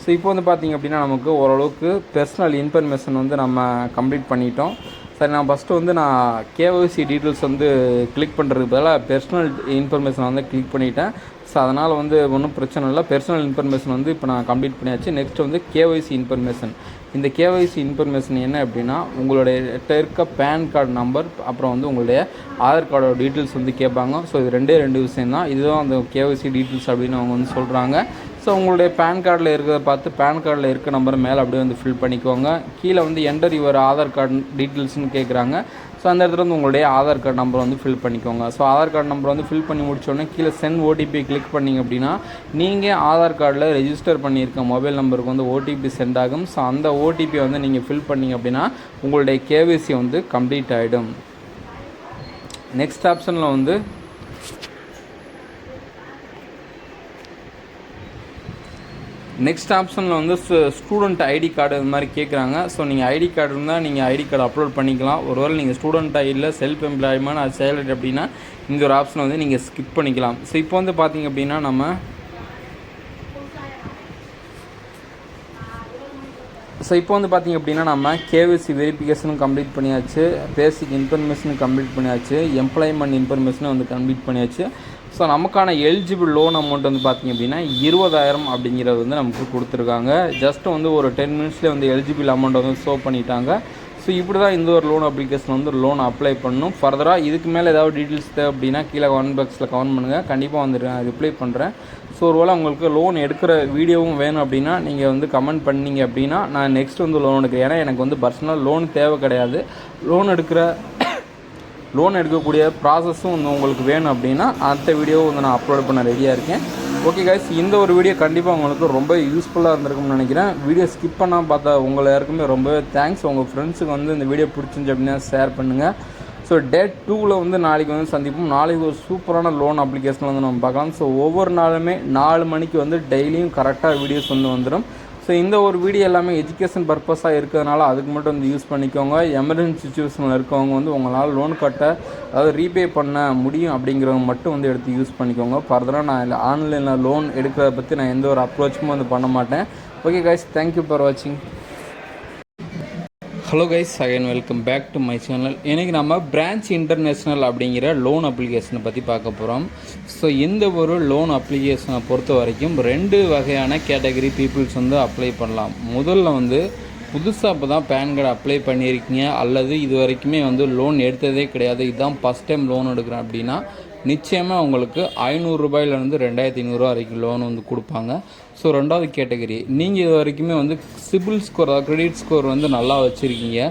ஸோ இப்போ வந்து பார்த்திங்க அப்படின்னா நமக்கு ஓரளவுக்கு பர்சனல் இன்ஃபர்மேஷன் வந்து நம்ம கம்ப்ளீட் பண்ணிட்டோம். சரி, நான் ஃபஸ்ட்டு வந்து நான் கேஒய்சி டீட்டெயில்ஸ் வந்து கிளிக் பண்ணுறதுக்கு பதிலாக பர்சனல் இன்ஃபர்மேஷன் வந்து கிளிக் பண்ணிட்டேன். ஸோ அதனால் வந்து ஒன்றும் பிரச்சனை இல்லை. பர்சனல் இன்ஃபர்மேஷன் வந்து இப்போ நான் கம்ப்ளீட் பண்ணியாச்சு. நெக்ஸ்ட் வந்து கேஒய்சி இன்ஃபர்மேஷன். இந்த கேஒய்சி இன்ஃபர்மேஷன் என்ன அப்படின்னா உங்களுடைய இருக்க பேன் கார்டு நம்பர், அப்புறம் வந்து உங்களுடைய ஆதார் கார்டோட டீட்டெயில்ஸ் வந்து கேட்பாங்க. ஸோ இது 2 விஷயம் தான். இதுதான் அந்த கேஒய்சி டீட்டெயில்ஸ் அப்படின்னு அவங்க வந்து சொல்கிறாங்க. ஸோ உங்களுடைய பேன் கார்டில் இருக்கிறத பார்த்து பேன் கார்டில் இருக்க நம்பர் மேலே அப்படியே வந்து ஃபில் பண்ணிக்கோங்க. கீழே வந்து என்டர் யுவர் ஆதார் கார்டு டீட்டெயில்ஸ்னு கேட்குறாங்க. ஸோ அந்த இடத்துல வந்து உங்களுடைய ஆதார் கார்டு நம்பர் வந்து ஃபில் பண்ணிக்கோங்க. ஸோ ஆதார் கார்டு நம்பர் வந்து ஃபில் பண்ணி முடிச்சோடனே கீழே சென்ட் ஓடிபி கிளிக் பண்ணிங்க அப்படின்னா நீங்கள் ஆதார் கார்டில் ரெஜிஸ்டர் பண்ணியிருக்க மொபைல் நம்பருக்கு வந்து ஓடிபி சென்ட் ஆகும். ஸோ அந்த ஓடிபி வந்து நீங்கள் ஃபில் பண்ணிங்க அப்படின்னா உங்களுடைய கேஒய்சி வந்து கம்ப்ளீட் ஆகிடும். நெக்ஸ்ட் ஆப்ஷனில் வந்து நெக்ஸ்ட் ஆப்ஷனில் வந்து ஸ்டூடெண்ட் ஐடி கார்டு இது மாதிரி கேட்குறாங்க. ஸோ நீங்கள் ஐடி கார்டு இருந்தால் நீங்கள் ஐடி கார்டு அப்லோட் பண்ணிக்கலாம். ஒருவேளை நீங்கள் ஸ்டூடெண்ட்டாக இல்லை செல்ஃப் எம்ப்ளாய்மெண்ட் அது சேலரி அப்படின்னா இந்த ஒரு ஆப்ஷனை வந்து நீங்கள் ஸ்கிப் பண்ணிக்கலாம். ஸோ இப்போ வந்து பார்த்திங்க அப்படின்னா நம்ம கேவிசி வெரிஃபிகேஷனும் கம்ப்ளீட் பண்ணியாச்சு, பேசிக் இன்ஃபர்மேஷனும் கம்ப்ளீட் பண்ணியாச்சு, எம்ப்ளாய்மெண்ட் இன்ஃபர்மேஷனும் வந்து கம்ப்ளீட் பண்ணியாச்சு. ஸோ நமக்கான எலிஜிபிள் லோன் அமௌண்ட் வந்து பார்த்திங்க அப்படின்னா 20,000 அப்படிங்கிறது வந்து நமக்கு கொடுத்துருக்காங்க. ஜஸ்ட் வந்து ஒரு 10 மினிட்ஸ்லேயே வந்து எலிஜிபிள் அமௌண்ட் வந்து ஷோ பண்ணிட்டாங்க. ஸோ இப்படி தான் இந்த ஒரு லோன் அப்ளிகேஷன் வந்து லோன் அப்ளை பண்ணணும். ஃபர்தராக இதுக்கு மேலே ஏதாவது டீட்டெயில்ஸ் தேவை அப்படின்னா கீழே கமெண்ட் பாக்ஸில் கமெண்ட் பண்ணுங்கள், கண்டிப்பாக வந்து நான் ரிப்ளை பண்ணுறேன். ஸோ ஒருவேளை உங்களுக்கு லோன் எடுக்கிற வீடியோவும் வேணும் அப்படின்னா நீங்கள் வந்து கமெண்ட் பண்ணிங்க அப்படின்னா நான் நெக்ஸ்ட் வந்து லோன் எடுக்கிறேன். ஏன்னா எனக்கு வந்து பர்சனல் லோன் தேவை கிடையாது. லோன் எடுக்கக்கூடிய ப்ராசஸும் வந்து உங்களுக்கு வேணும் அப்படின்னா அடுத்த வீடியோவும் வந்து நான் அப்லோட் பண்ண ரெடியாக இருக்கேன். ஓகே கைஸ், இந்த ஒரு வீடியோ கண்டிப்பாக உங்களுக்கு ரொம்ப யூஸ்ஃபுல்லாக இருந்திருக்கும்னு நினைக்கிறேன். வீடியோ ஸ்கிப் பண்ணால் பார்த்தா உங்களை யாருக்குமே ரொம்பவே தேங்க்ஸ். உங்கள் ஃப்ரெண்ட்ஸுக்கு வந்து இந்த வீடியோ பிடிச்சிருந்துச்சு அப்படின்னா ஷேர் பண்ணுங்கள். ஸோ டேட் 2ல் வந்து நாளைக்கு வந்து சந்திப்போம். நாளைக்கு ஒரு சூப்பரான லோன் அப்ளிகேஷன் வந்து நம்ம பார்க்கலாம். ஸோ ஒவ்வொரு நாளுமே 4 மணிக்கு வந்து டெய்லியும் கரெக்டாக வீடியோஸ் வந்து வந்துடும். ஸோ இந்த ஒரு வீடியோ எல்லாமே எஜுகேஷன் பர்பஸாக இருக்கிறதுனால அதுக்கு மட்டும் வந்து யூஸ் பண்ணிக்கோங்க. எமர்ஜென்சி சுச்சுவேஷனில் இருக்கவங்க வந்து உங்களால் லோன் கட்ட அதாவது ரீபே பண்ண முடியும் அப்படிங்கிறவங்க மட்டும் வந்து எடுத்து யூஸ் பண்ணிக்கோங்க. ஃபர்தராக நான் ஆன்லைனில் லோன் எடுக்கிறத பற்றி நான் எந்த ஒரு அப்ரோச்சும் வந்து பண்ண மாட்டேன். ஓகே கைஸ், தேங்க்யூ ஃபார் வாட்சிங். Hello guys, again welcome back to my channel. இன்றைக்கி நம்ம பிரான்ச் இன்டர்நேஷ்னல் அப்படிங்கிற லோன் அப்ளிகேஷனை பற்றி பார்க்க போகிறோம். ஸோ இந்த ஒரு லோன் அப்ளிகேஷனை பொறுத்த வரைக்கும் 2 வகையான கேட்டகரி பீப்புள்ஸ் வந்து அப்ளை பண்ணலாம். முதல்ல வந்து புதுசாக இப்போ தான் பேன் கார்டு அப்ளை பண்ணியிருக்கீங்க அல்லது இது வரைக்குமே வந்து லோன் எடுத்ததே கிடையாது, இதுதான் ஃபஸ்ட் டைம் லோன் எடுக்கிறேன் அப்படின்னா நிச்சயமாக உங்களுக்கு 500 ரூபாயிலேருந்து 2500 வரைக்கும் லோன் வந்து கொடுப்பாங்க. ஸோ 2வது கேட்டகரி, நீங்கள் இது வரைக்குமே வந்து சிபில் ஸ்கோர் அதாவது கிரெடிட் ஸ்கோர் வந்து நல்லா வச்சுருக்கீங்க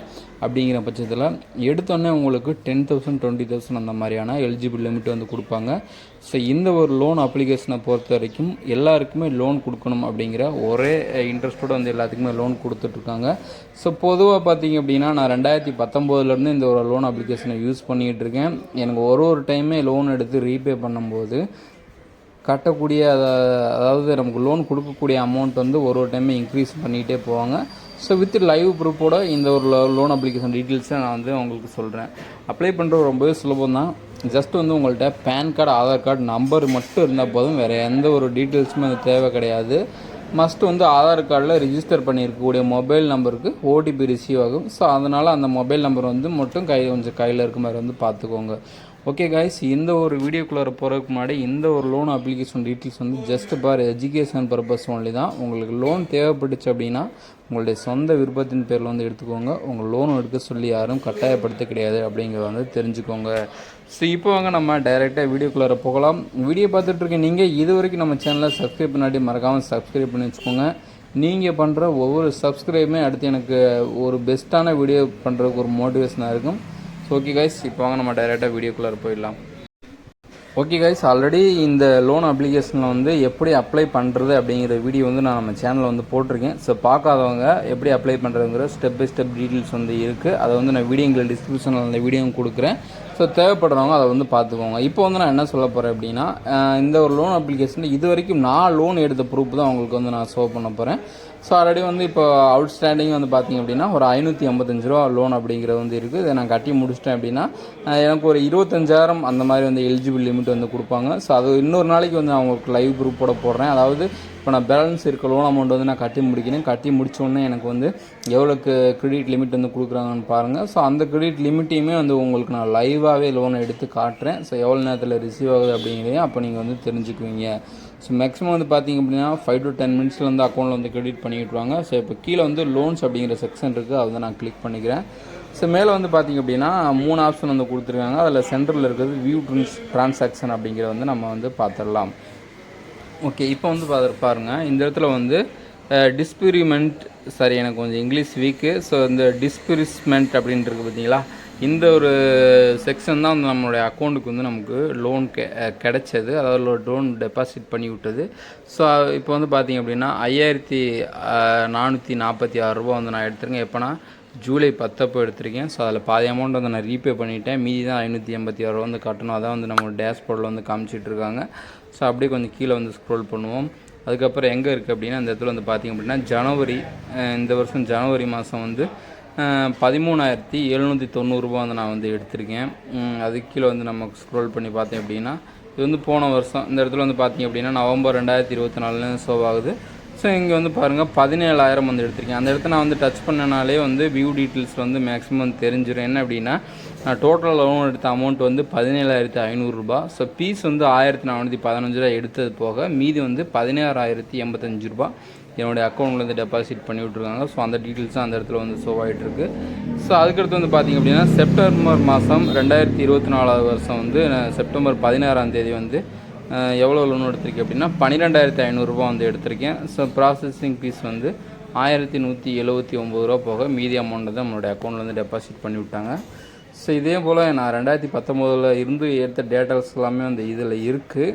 அப்படிங்கிற பட்சத்தில் எடுத்தோடனே உங்களுக்கு 10,000 20,000 அந்த மாதிரியான எலிஜிபிள் லிமிட் வந்து கொடுப்பாங்க. ஸோ இந்த ஒரு லோன் அப்ளிகேஷனை பொறுத்த வரைக்கும் எல்லாருக்குமே லோன் கொடுக்கணும் அப்படிங்கிற ஒரே இன்ட்ரெஸ்ட்டோடு வந்து எல்லாத்துக்குமே லோன் கொடுத்துட்ருக்காங்க. ஸோ பொதுவாக பார்த்திங்க அப்படின்னா நான் 2019 இந்த ஒரு லோன் அப்ளிகேஷனை யூஸ் பண்ணிகிட்டு இருக்கேன். எனக்கு ஒரு டைமே லோன் எடுத்து ரீபே பண்ணும்போது கட்டக்கூடிய அதாவது நமக்கு லோன் கொடுக்கக்கூடிய அமௌண்ட் வந்து ஒரு டைமே இன்க்ரீஸ் பண்ணிகிட்டே போவாங்க. ஸோ வித் லைவ் ப்ரூஃபோட இந்த ஒரு லோன் அப்ளிகேஷன் டீட்டெயில்ஸை நான் வந்து உங்களுக்கு சொல்கிறேன். அப்ளை பண்ணுறது ரொம்பவே சுலபம் தான். ஜஸ்ட் வந்து உங்கள்கிட்ட PAN card Aadhaar card number மட்டும் இருந்தால் போதும், வேறு எந்த ஒரு டீட்டெயில்ஸுமே அது தேவை கிடையாது. மஸ்ட்டு வந்து ஆதார் கார்டில் ரிஜிஸ்டர் பண்ணியிருக்கக்கூடிய மொபைல் நம்பருக்கு ஓடிபி ரிசீவ் ஆகும். ஸோ அதனால் அந்த மொபைல் நம்பர் வந்து மட்டும் கொஞ்சம் கையில் இருக்க மாதிரி வந்து பார்த்துக்கோங்க. ஓகே கைஸ், இந்த ஒரு வீடியோக்குள்ளே போகிறதுக்கு முன்னாடி இந்த ஒரு லோன் அப்ளிகேஷன் டீட்டெயில்ஸ் வந்து ஜஸ்ட் பார் எஜுகேஷன் பர்பஸ் ஒன்லி தான். உங்களுக்கு லோன் தேவைப்பட்டுச்சு அப்படின்னா உங்களுடைய சொந்த விருப்பத்தின் பேரில் வந்து எடுத்துக்கோங்க. உங்கள் லோன் எடுக்க சொல்லி யாரும் கட்டாயப்படுத்த கிடையாது அப்படிங்கிறத வந்து தெரிஞ்சுக்கோங்க. ஸோ இப்போ வாங்க நம்ம டைரெக்டாக வீடியோக்குள்ளே போகலாம். வீடியோ பார்த்துட்ருக்க நீங்கள் இது வரைக்கும் நம்ம சேனலை சப்ஸ்கிரைப் பண்ணாட்டி மறக்காமல் சப்ஸ்கிரைப் பண்ணி வச்சுக்கோங்க. நீங்கள் பண்ணுற ஒவ்வொரு சப்ஸ்கிரைபுமே அடுத்து எனக்கு ஒரு பெஸ்ட்டான வீடியோ பண்ணுறதுக்கு ஒரு மோட்டிவேஷனாக இருக்கும். ஸோ ஓகே கைஸ், இப்போ வாங்க நம்ம டைரெக்டாக வீடியோக்குள்ளே போயிடலாம். ஓகே கைஸ், ஆல்ரெடி இந்த லோன் அப்ளிகேஷனில் வந்து எப்படி அப்ளை பண்ணுறது அப்படிங்கிற வீடியோ வந்து நான் நம்ம சேனலில் வந்து போட்டிருக்கேன். ஸோ பார்க்காதவங்க எப்படி அப்ளை பண்ணுறதுங்கிற ஸ்டெப் பை ஸ்டெப் டீட்டெயில்ஸ் வந்து இருக்குது. அதை வந்து நான் வீடியோங்களை டிஸ்கிரிப்ஷனில் அந்த வீடியோவும் கொடுக்குறேன். ஸோ தேவைப்படுறவங்க அதை வந்து பார்த்துக்கோங்க. இப்போ வந்து நான் என்ன சொல்ல போகிறேன் அப்படின்னா இந்த ஒரு லோன் அப்ளிகேஷனில் இது வரைக்கும் நான் லோன் எடுத்த ப்ரூஃப் தான் உங்களுக்கு வந்து நான் ஷோ பண்ண போகிறேன். ஸோ ஆல்ரெடி வந்து இப்போ அவுட்ஸ்டாண்டிங் வந்து பார்த்திங்க அப்படின்னா ஒரு 585 ரூபா லோன் அப்படிங்கிறது வந்து இருக்குது. இதை நான் கட்டி முடிச்சிட்டேன் அப்படின்னா எனக்கு ஒரு 25,000 அந்த மாதிரி வந்து எலிஜிபிள் லிமிட் வந்து கொடுப்பாங்க. ஸோ அது இன்னொரு நாளைக்கு வந்து நான் உங்களுக்கு லைவ் ப்ரூஃபோட போடுறேன். அதாவது இப்போ நான் பேலன்ஸ் இருக்க லோன் அமௌண்ட் வந்து நான் கட்டி முடிக்கிறேன். கட்டி முடித்தோடனே எனக்கு வந்து எவ்வளோக்கு கிரெடிட் லிமிட் வந்து கொடுக்குறாங்கன்னு பாருங்கள். ஸோ அந்த கிரெடிட் லிமிட்டையுமே வந்து உங்களுக்கு நான் லைவாகவே லோனை எடுத்து காட்டுறேன். ஸோ எவ்வளோ நேரத்தில் ரிசீவ் ஆகுது அப்படிங்கிறதையும் அப்போ நீங்கள் வந்து தெரிஞ்சுக்குவீங்க. ஸோ மேக்ஸிமம் வந்து பார்த்திங்க அப்படின்னா 5 to 10 மினிட்ஸில் வந்து அக்கௌண்ட்டில் வந்து கிரெடிட் பண்ணிவிட்டுருவாங்க. ஸோ இப்போ கீழே வந்து லோன்ஸ் அப்படிங்கிற செக்ஷன் இருக்குது, அதை வந்து நான் கிளிக் பண்ணிக்கிறேன். ஸோ மேலே வந்து பார்த்திங்க அப்படின்னா 3 ஆப்ஷன் வந்து கொடுத்துருக்காங்க. அதில் சென்டரில் இருக்கிறது வியூ ட்ரான்சாக்ஷன் அப்படிங்கிறத வந்து நம்ம வந்து பார்த்துடலாம். ஓகே, இப்போ வந்து பாருங்கள் இந்த இடத்துல வந்து டிஸ்பிரிமெண்ட் சாரி எனக்கு கொஞ்சம் இங்கிலீஷ் வீக்கு. ஸோ இந்த டிஸ்பிரிஸ்மெண்ட் அப்படின்றது பார்த்தீங்களா, இந்த ஒரு செக்ஷன் தான் வந்து நம்மளுடைய அக்கௌண்ட்டுக்கு வந்து நமக்கு லோன் கிடைச்சது, அதாவது லோன் டெபாசிட் பண்ணி விட்டது. ஸோ இப்போ வந்து பார்த்திங்க அப்படின்னா 5,446 ரூபா வந்து நான் எடுத்துருக்கேன். எப்போனா ஜூலை 10 எடுத்திருக்கேன். ஸோ அதில் பாதி அமௌண்ட் வந்து நான் ரீபே பண்ணிவிட்டேன். மீதி தான் 586 ரூபா வந்து கட்டணும். அதான் வந்து நம்ம டேஷ்போர்டில் வந்து காமிச்சிட்ருக்காங்க. ஸோ அப்படியே கொஞ்சம் கீழே வந்து ஸ்க்ரோல் பண்ணுவோம். அதுக்கப்புறம் எங்கே இருக்குது அப்படின்னா இந்த இடத்துல வந்து பார்த்திங்க அப்படின்னா ஜனவரி, இந்த வருஷம் ஜனவரி மாதம் வந்து 13,790 வந்து நான் வந்து எடுத்திருக்கேன். அதுக்கு கீழே வந்து நம்ம ஸ்க்ரோல் பண்ணி பார்த்தேன் அப்படின்னா இது வந்து போன வருஷம் இந்த இடத்துல வந்து பார்த்திங்க அப்படின்னா நவம்பர் 2024 ஷோ ஆகுது. ஸோ இங்கே வந்து பாருங்கள் 17,000 வந்து எடுத்திருக்கேன். அந்த இடத்த நான் வந்து டச் பண்ணனாலே வந்து வியூ டீட்டெயில்ஸ் வந்து மேக்ஸிமம் தெரிஞ்சிடும். என்ன அப்படின்னா நான் டோட்டல் லோன் எடுத்த அமௌண்ட் வந்து 17,500 ஸோ பீஸ் வந்து 1,415 எடுத்தது போக மீதி வந்து 16,085 என்னுடைய அக்கௌண்ட்லேருந்து டெபாசிட் பண்ணி விட்ருக்காங்க. ஸோ அந்த டீட்டெயில்ஸ் அந்த இடத்துல வந்து ஷோ ஆகிட்டுருக்கு. ஸோ அதுக்கடுத்து வந்து பார்த்திங்க அப்படின்னா செப்டம்பர் மாதம் 2024 வருஷம் வந்து செப்டம்பர் 16ஆம் தேதி வந்து எவ்வளோ லோன் எடுத்திருக்கேன் அப்படின்னா 12,500 வந்து எடுத்திருக்கேன். ஸோ ப்ராசஸிங் ஃபீஸ் வந்து 1,179 போக மீதி அமௌண்ட்டை தான் நம்மளுடைய அக்கௌண்ட்லேருந்து டெபாசிட் பண்ணி விட்டாங்க. ஸோ இதே போல் நான் 2019 இருந்து எடுத்த டேட்டாஸ் எல்லாமே வந்து இதில் இருக்குது.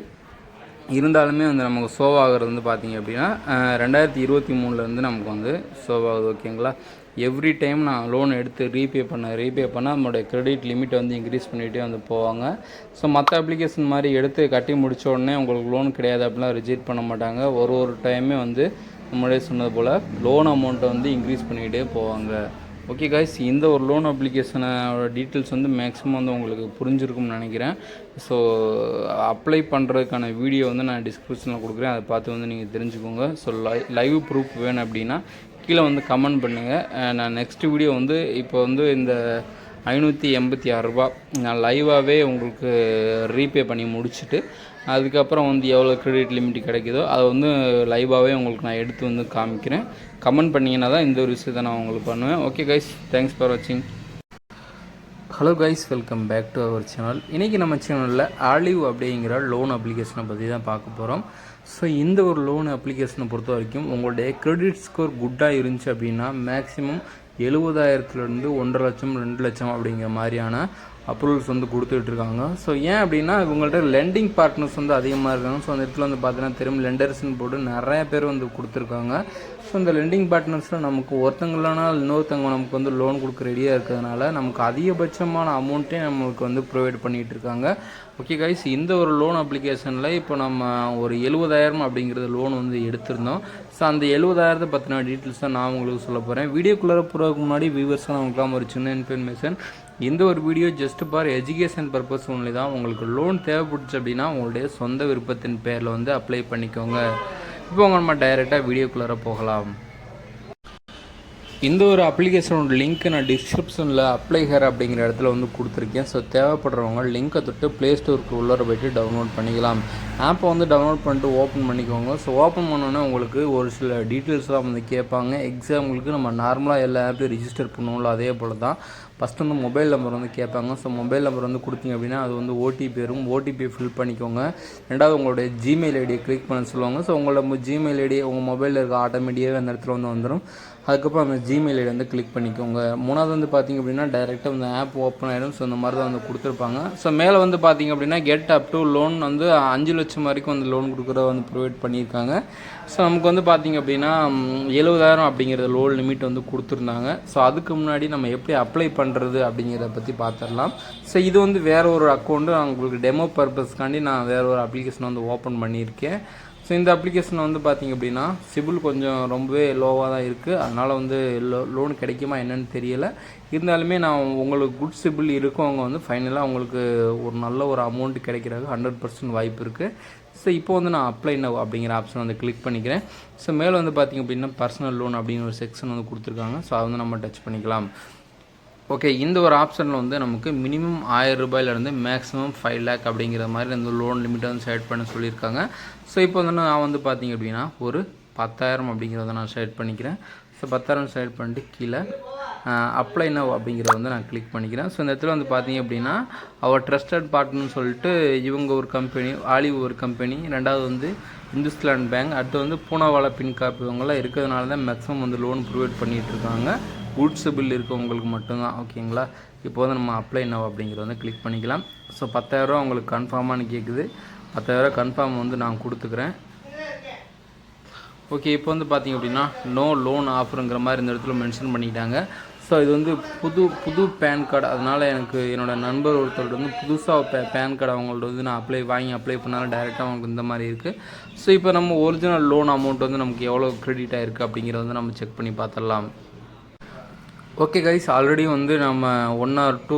இருந்தாலுமே வந்து நமக்கு ஷோ ஆகிறது வந்து பார்த்திங்க அப்படின்னா 2023 நமக்கு வந்து ஷோ ஆகுது. ஓகேங்களா, எவ்ரி டைம் நான் லோன் எடுத்து ரீபே பண்ண நம்மளுடைய கிரெடிட் லிமிட்டை வந்து இன்க்ரீஸ் பண்ணிகிட்டே வந்து போவாங்க. ஸோ மற்ற அப்ளிகேஷன் மாதிரி எடுத்து கட்டி முடித்த உடனே உங்களுக்கு லோன் கிடையாது அப்படிலாம் ரிஜெக்ட் பண்ண மாட்டாங்க. ஒரு டைமே வந்து நம்மளே சொன்னது போல் லோன் அமௌண்ட்டை வந்து இன்க்ரீஸ் பண்ணிக்கிட்டே போவாங்க. ஓகே காய்ஸ், இந்த ஒரு லோன் அப்ளிகேஷனோட டீட்டெயில்ஸ் வந்து மேக்ஸிமம் வந்து உங்களுக்கு புரிஞ்சிருக்கும்னு நினைக்கிறேன். ஸோ அப்ளை பண்ணுறதுக்கான வீடியோ வந்து நான் டிஸ்கிரிப்ஷனில் கொடுக்குறேன், அதை பார்த்து வந்து நீங்கள் தெரிஞ்சுக்கோங்க. ஸோ லைவ் ப்ரூஃப் வேணும் அப்படின்னா கீழே வந்து கமெண்ட் பண்ணுங்கள். நான் நெக்ஸ்ட் வீடியோ வந்து இப்போ வந்து இந்த 586 நான் லைவாகவே உங்களுக்கு ரீபே பண்ணி முடிச்சுட்டு அதுக்கப்புறம் வந்து எவ்வளோ கிரெடிட் லிமிட் கிடைக்குதோ அதை வந்து லைவாகவே உங்களுக்கு நான் எடுத்து வந்து காமிக்கிறேன். கமெண்ட் பண்ணிங்கன்னா தான் இந்த ஒரு விஷயத்தை நான் உங்களுக்கு பண்ணுவேன். ஓகே கைஸ், தேங்க்ஸ் ஃபார் வாட்சிங். Hello guys, welcome back to our channel. இன்றைக்கி நம்ம சேனலில் ஆலிவ் அப்படிங்கிற லோன் அப்ளிகேஷனை பற்றி தான் பார்க்க போகிறோம். ஸோ இந்த ஒரு லோன் அப்ளிகேஷனை பொறுத்த வரைக்கும் உங்களுடைய கிரெடிட் ஸ்கோர் குட்டாக இருந்துச்சு அப்படின்னா மேக்ஸிமம் 70,000 1.5 லட்சம் 2 லட்சம் அப்படிங்கிற மாதிரியான அப்ரூவல்ஸ் வந்து கொடுத்துட்ருக்காங்க. ஸோ ஏன் அப்படின்னா இவங்கள்ட்ட லெண்டிங் பார்ட்னர்ஸ் வந்து அதிகமாக இருக்காங்க. ஸோ அந்த இடத்துல வந்து பார்த்தீங்கன்னா தெரியும் லெண்டர்ஸ்ன்னு போட்டு நிறைய பேர் வந்து கொடுத்துருக்காங்க. ஸோ இந்த லெண்டிங் பார்ட்னர்ஸில் நமக்கு ஒருத்தங்களனா இன்னொருத்தவங்க நமக்கு வந்து லோன் கொடுக்க ரெடியாக இருக்கிறதுனால நமக்கு அதிகபட்சமான அமௌண்ட்டே நம்மளுக்கு வந்து ப்ரொவைட் பண்ணிகிட்டு இருக்காங்க. ஓகே கைஸ், இந்த ஒரு லோன் அப்ளிகேஷனில் இப்போ நம்ம ஒரு 70,000 அப்படிங்கிறது லோன் வந்து எடுத்திருந்தோம். ஸோ அந்த 70,000 பற்றின டீட்டெயில்ஸ் தான் நான் உங்களுக்கு சொல்ல போகிறேன். வீடியோக்குள்ளே போகிறதுக்கு முன்னாடி வியூவர்ஸ்லாம் அவங்களுக்குலாம் ஒரு சின்ன இன்ஃபர்மேஷன். இந்த ஒரு video just for education purpose only தான். உங்களுக்கு லோன் தேவைப்பட்டுச்சு அப்படின்னா உங்களுடைய சொந்த விருப்பத்தின் பேரில் வந்து அப்ளை பண்ணிக்கோங்க. இப்போ நம்ம டைரெக்டாக வீடியோக்குள்ளே போகலாம். இந்த ஒரு அப்ளிகேஷனோட லிங்க் நான் டிஸ்கிரிப்ஷனில் அப்ளை ஹேர் அப்படிங்கிற இடத்துல வந்து கொடுத்துருக்கேன். ஸோ தேவைப்படுறவங்க லிங்க்கை தொட்டு ப்ளே ஸ்டோருக்கு உள்ளே போய்ட்டு டவுன்லோட் பண்ணிக்கலாம். ஆப்பை வந்து டவுன்லோட் பண்ணிட்டு ஓப்பன் பண்ணிக்கோங்க. ஸோ ஓப்பன் பண்ணோன்னே உங்களுக்கு ஒரு சில டீட்டெயில்ஸ்லாம் வந்து கேட்பாங்க. எக்ஸாம்பிளுக்கு நம்ம நார்மலாக எல்லா ஆப்லையும் ரிஜிஸ்டர் பண்ணுவோம்ல அதே போல் தான். ஃபஸ்ட்டு வந்து மொபைல் நம்பர் வந்து கேட்பாங்க. ஸோ மொபைல் நம்பர் வந்து கொடுத்தீங்க அப்படின்னா அது வந்து ஓடிபி வரும். ஓடிபியை ஃபில் பண்ணிக்கோங்க. ரெண்டாவது உங்களுடைய ஜிமெயில் ஐடியை கிளிக் பண்ண சொல்லுவாங்க. ஸோ உங்களோட ஜிமெயில் ஐடி உங்கள் மொபைலில் இருக்க ஆட்டோமேட்டிக்காகவே அந்த இடத்துல வந்து வந்துடும். அதுக்கப்புறம் அந்த ஜிமெயில் ஐடி வந்து கிளிக் பண்ணிக்கோங்க. மூணாவது வந்து பார்த்திங்க அப்படின்னா டைரெக்டாக அந்த ஆப் ஓப்பன் ஆகிடும். ஸோ இந்த மாதிரி தான் வந்து கொடுத்துருப்பாங்க. ஸோ மேலே வந்து பார்த்திங்க அப்படின்னா கெட் அப் டு லோன் வந்து 5 லட்சம் வரைக்கும் வந்து லோன் கொடுக்குறத வந்து ப்ரொவைட் பண்ணியிருக்காங்க. ஸோ நமக்கு வந்து பார்த்திங்க அப்படின்னா 70,000 அப்படிங்கிறது லோன் லிமிட் வந்து கொடுத்துருந்தாங்க. ஸோ அதுக்கு முன்னாடி நம்ம எப்படி அப்ளை பண்ணுறது அப்படிங்கிறத பற்றி பார்த்துடலாம். ஸோ இது வந்து வேறு ஒரு அக்கௌண்ட்டு நான் உங்களுக்கு டெமோ பர்பஸ்க்காண்டி நான் வேறு ஒரு அப்ளிகேஷன் வந்து ஓப்பன் பண்ணியிருக்கேன். ஸோ இந்த அப்ளிகேஷன் வந்து பார்த்திங்க அப்படின்னா சிபில் கொஞ்சம் ரொம்பவே லோவாக தான் இருக்குது. அதனால் வந்து லோன் கிடைக்குமா என்னன்னு தெரியலை. இருந்தாலுமே நான் உங்களுக்கு குட் சிபில் இருக்கவங்க வந்து ஃபைனலாக உங்களுக்கு ஒரு நல்ல ஒரு அமௌண்ட் கிடைக்கிறது 100% வாய்ப்பு இருக்குது. ஸோ இப்போ வந்து நான் அப்ளை நவ் அப்படிங்கிற ஆப்ஷன் வந்து கிளிக் பண்ணிக்கிறேன். ஸோ மேலே வந்து பார்த்திங்க அப்படின்னா பர்சனல் லோன் அப்படின்னு ஒரு செக்ஷன் வந்து கொடுத்துருக்காங்க. ஸோ அதை வந்து நம்ம டச் பண்ணிக்கலாம். ஓகே, இந்த ஒரு ஆப்ஷனில் வந்து நமக்கு மினிமம் 1000 ரூபாயிலேருந்து மேக்ஸிமம் 5 lakh அப்படிங்கிற மாதிரி இந்த லோன் லிமிட்டை வந்து செலக்ட் பண்ண சொல்லியிருக்காங்க. ஸோ இப்போ வந்து நான் வந்து பார்த்திங்க அப்படின்னா ஒரு 10,000 அப்படிங்கிறத நான் செலக்ட் பண்ணிக்கிறேன். ஸோ 10,000 செலக்ட் பண்ணிட்டு கீழே அப்ளை நவ் அப்படிங்கிறத வந்து நான் கிளிக் பண்ணிக்கிறேன். ஸோ இந்த இடத்துல வந்து பார்த்திங்க அப்படின்னா அவர் ட்ரஸ்டட் பார்ட்னர்னு சொல்லிட்டு இவங்க ஒரு கம்பெனி, ஆலிவ் ஒரு கம்பெனி, ரெண்டாவது வந்து இந்துஸ்லாண்ட் பேங்க், அடுத்து வந்து பூனாவாலா பின்காப் இவங்கெல்லாம் இருக்கிறதுனால தான் மேக்ஸிமம் வந்து லோன் ப்ரொவைட் பண்ணிகிட்ருக்காங்க. குட்ஸ் பில் இருக்கவங்களுக்கு மட்டும்தான். ஓகேங்களா, இப்போ வந்து நம்ம அப்ளை நவ் அப்படிங்கிறத வந்து கிளிக் பண்ணிக்கலாம். ஸோ 10,000 உங்களுக்கு கன்ஃபார்மானு கேட்குது. 10,000 கன்ஃபார்ம் வந்து நான் கொடுத்துக்கிறேன். ஓகே, இப்போ வந்து பார்த்திங்க அப்படின்னா நோ லோன் ஆஃபருங்கிற மாதிரி இந்த இடத்துல மென்ஷன் பண்ணிக்கிட்டாங்க. ஸோ இது வந்து புது பேன் கார்டு. அதனால் எனக்கு என்னோடய நண்பர் ஒருத்தர்கிட்ட வந்து புதுசாக பேன் கார்டு அவங்கள்ட்ட வந்து நான் அப்ளை பண்ணாலும் டைரெக்டாக அவங்களுக்கு இந்த மாதிரி இருக்குது. ஸோ இப்போ நம்ம ஒரிஜினல் லோன் அமௌண்ட் வந்து நமக்கு எவ்வளோ கிரெடிட் ஆகிருக்கு அப்படிங்கிறத வந்து நம்ம செக் பண்ணி பார்த்துடலாம். ஓகே கைஸ், ஆல்ரெடி வந்து நம்ம 1 or 2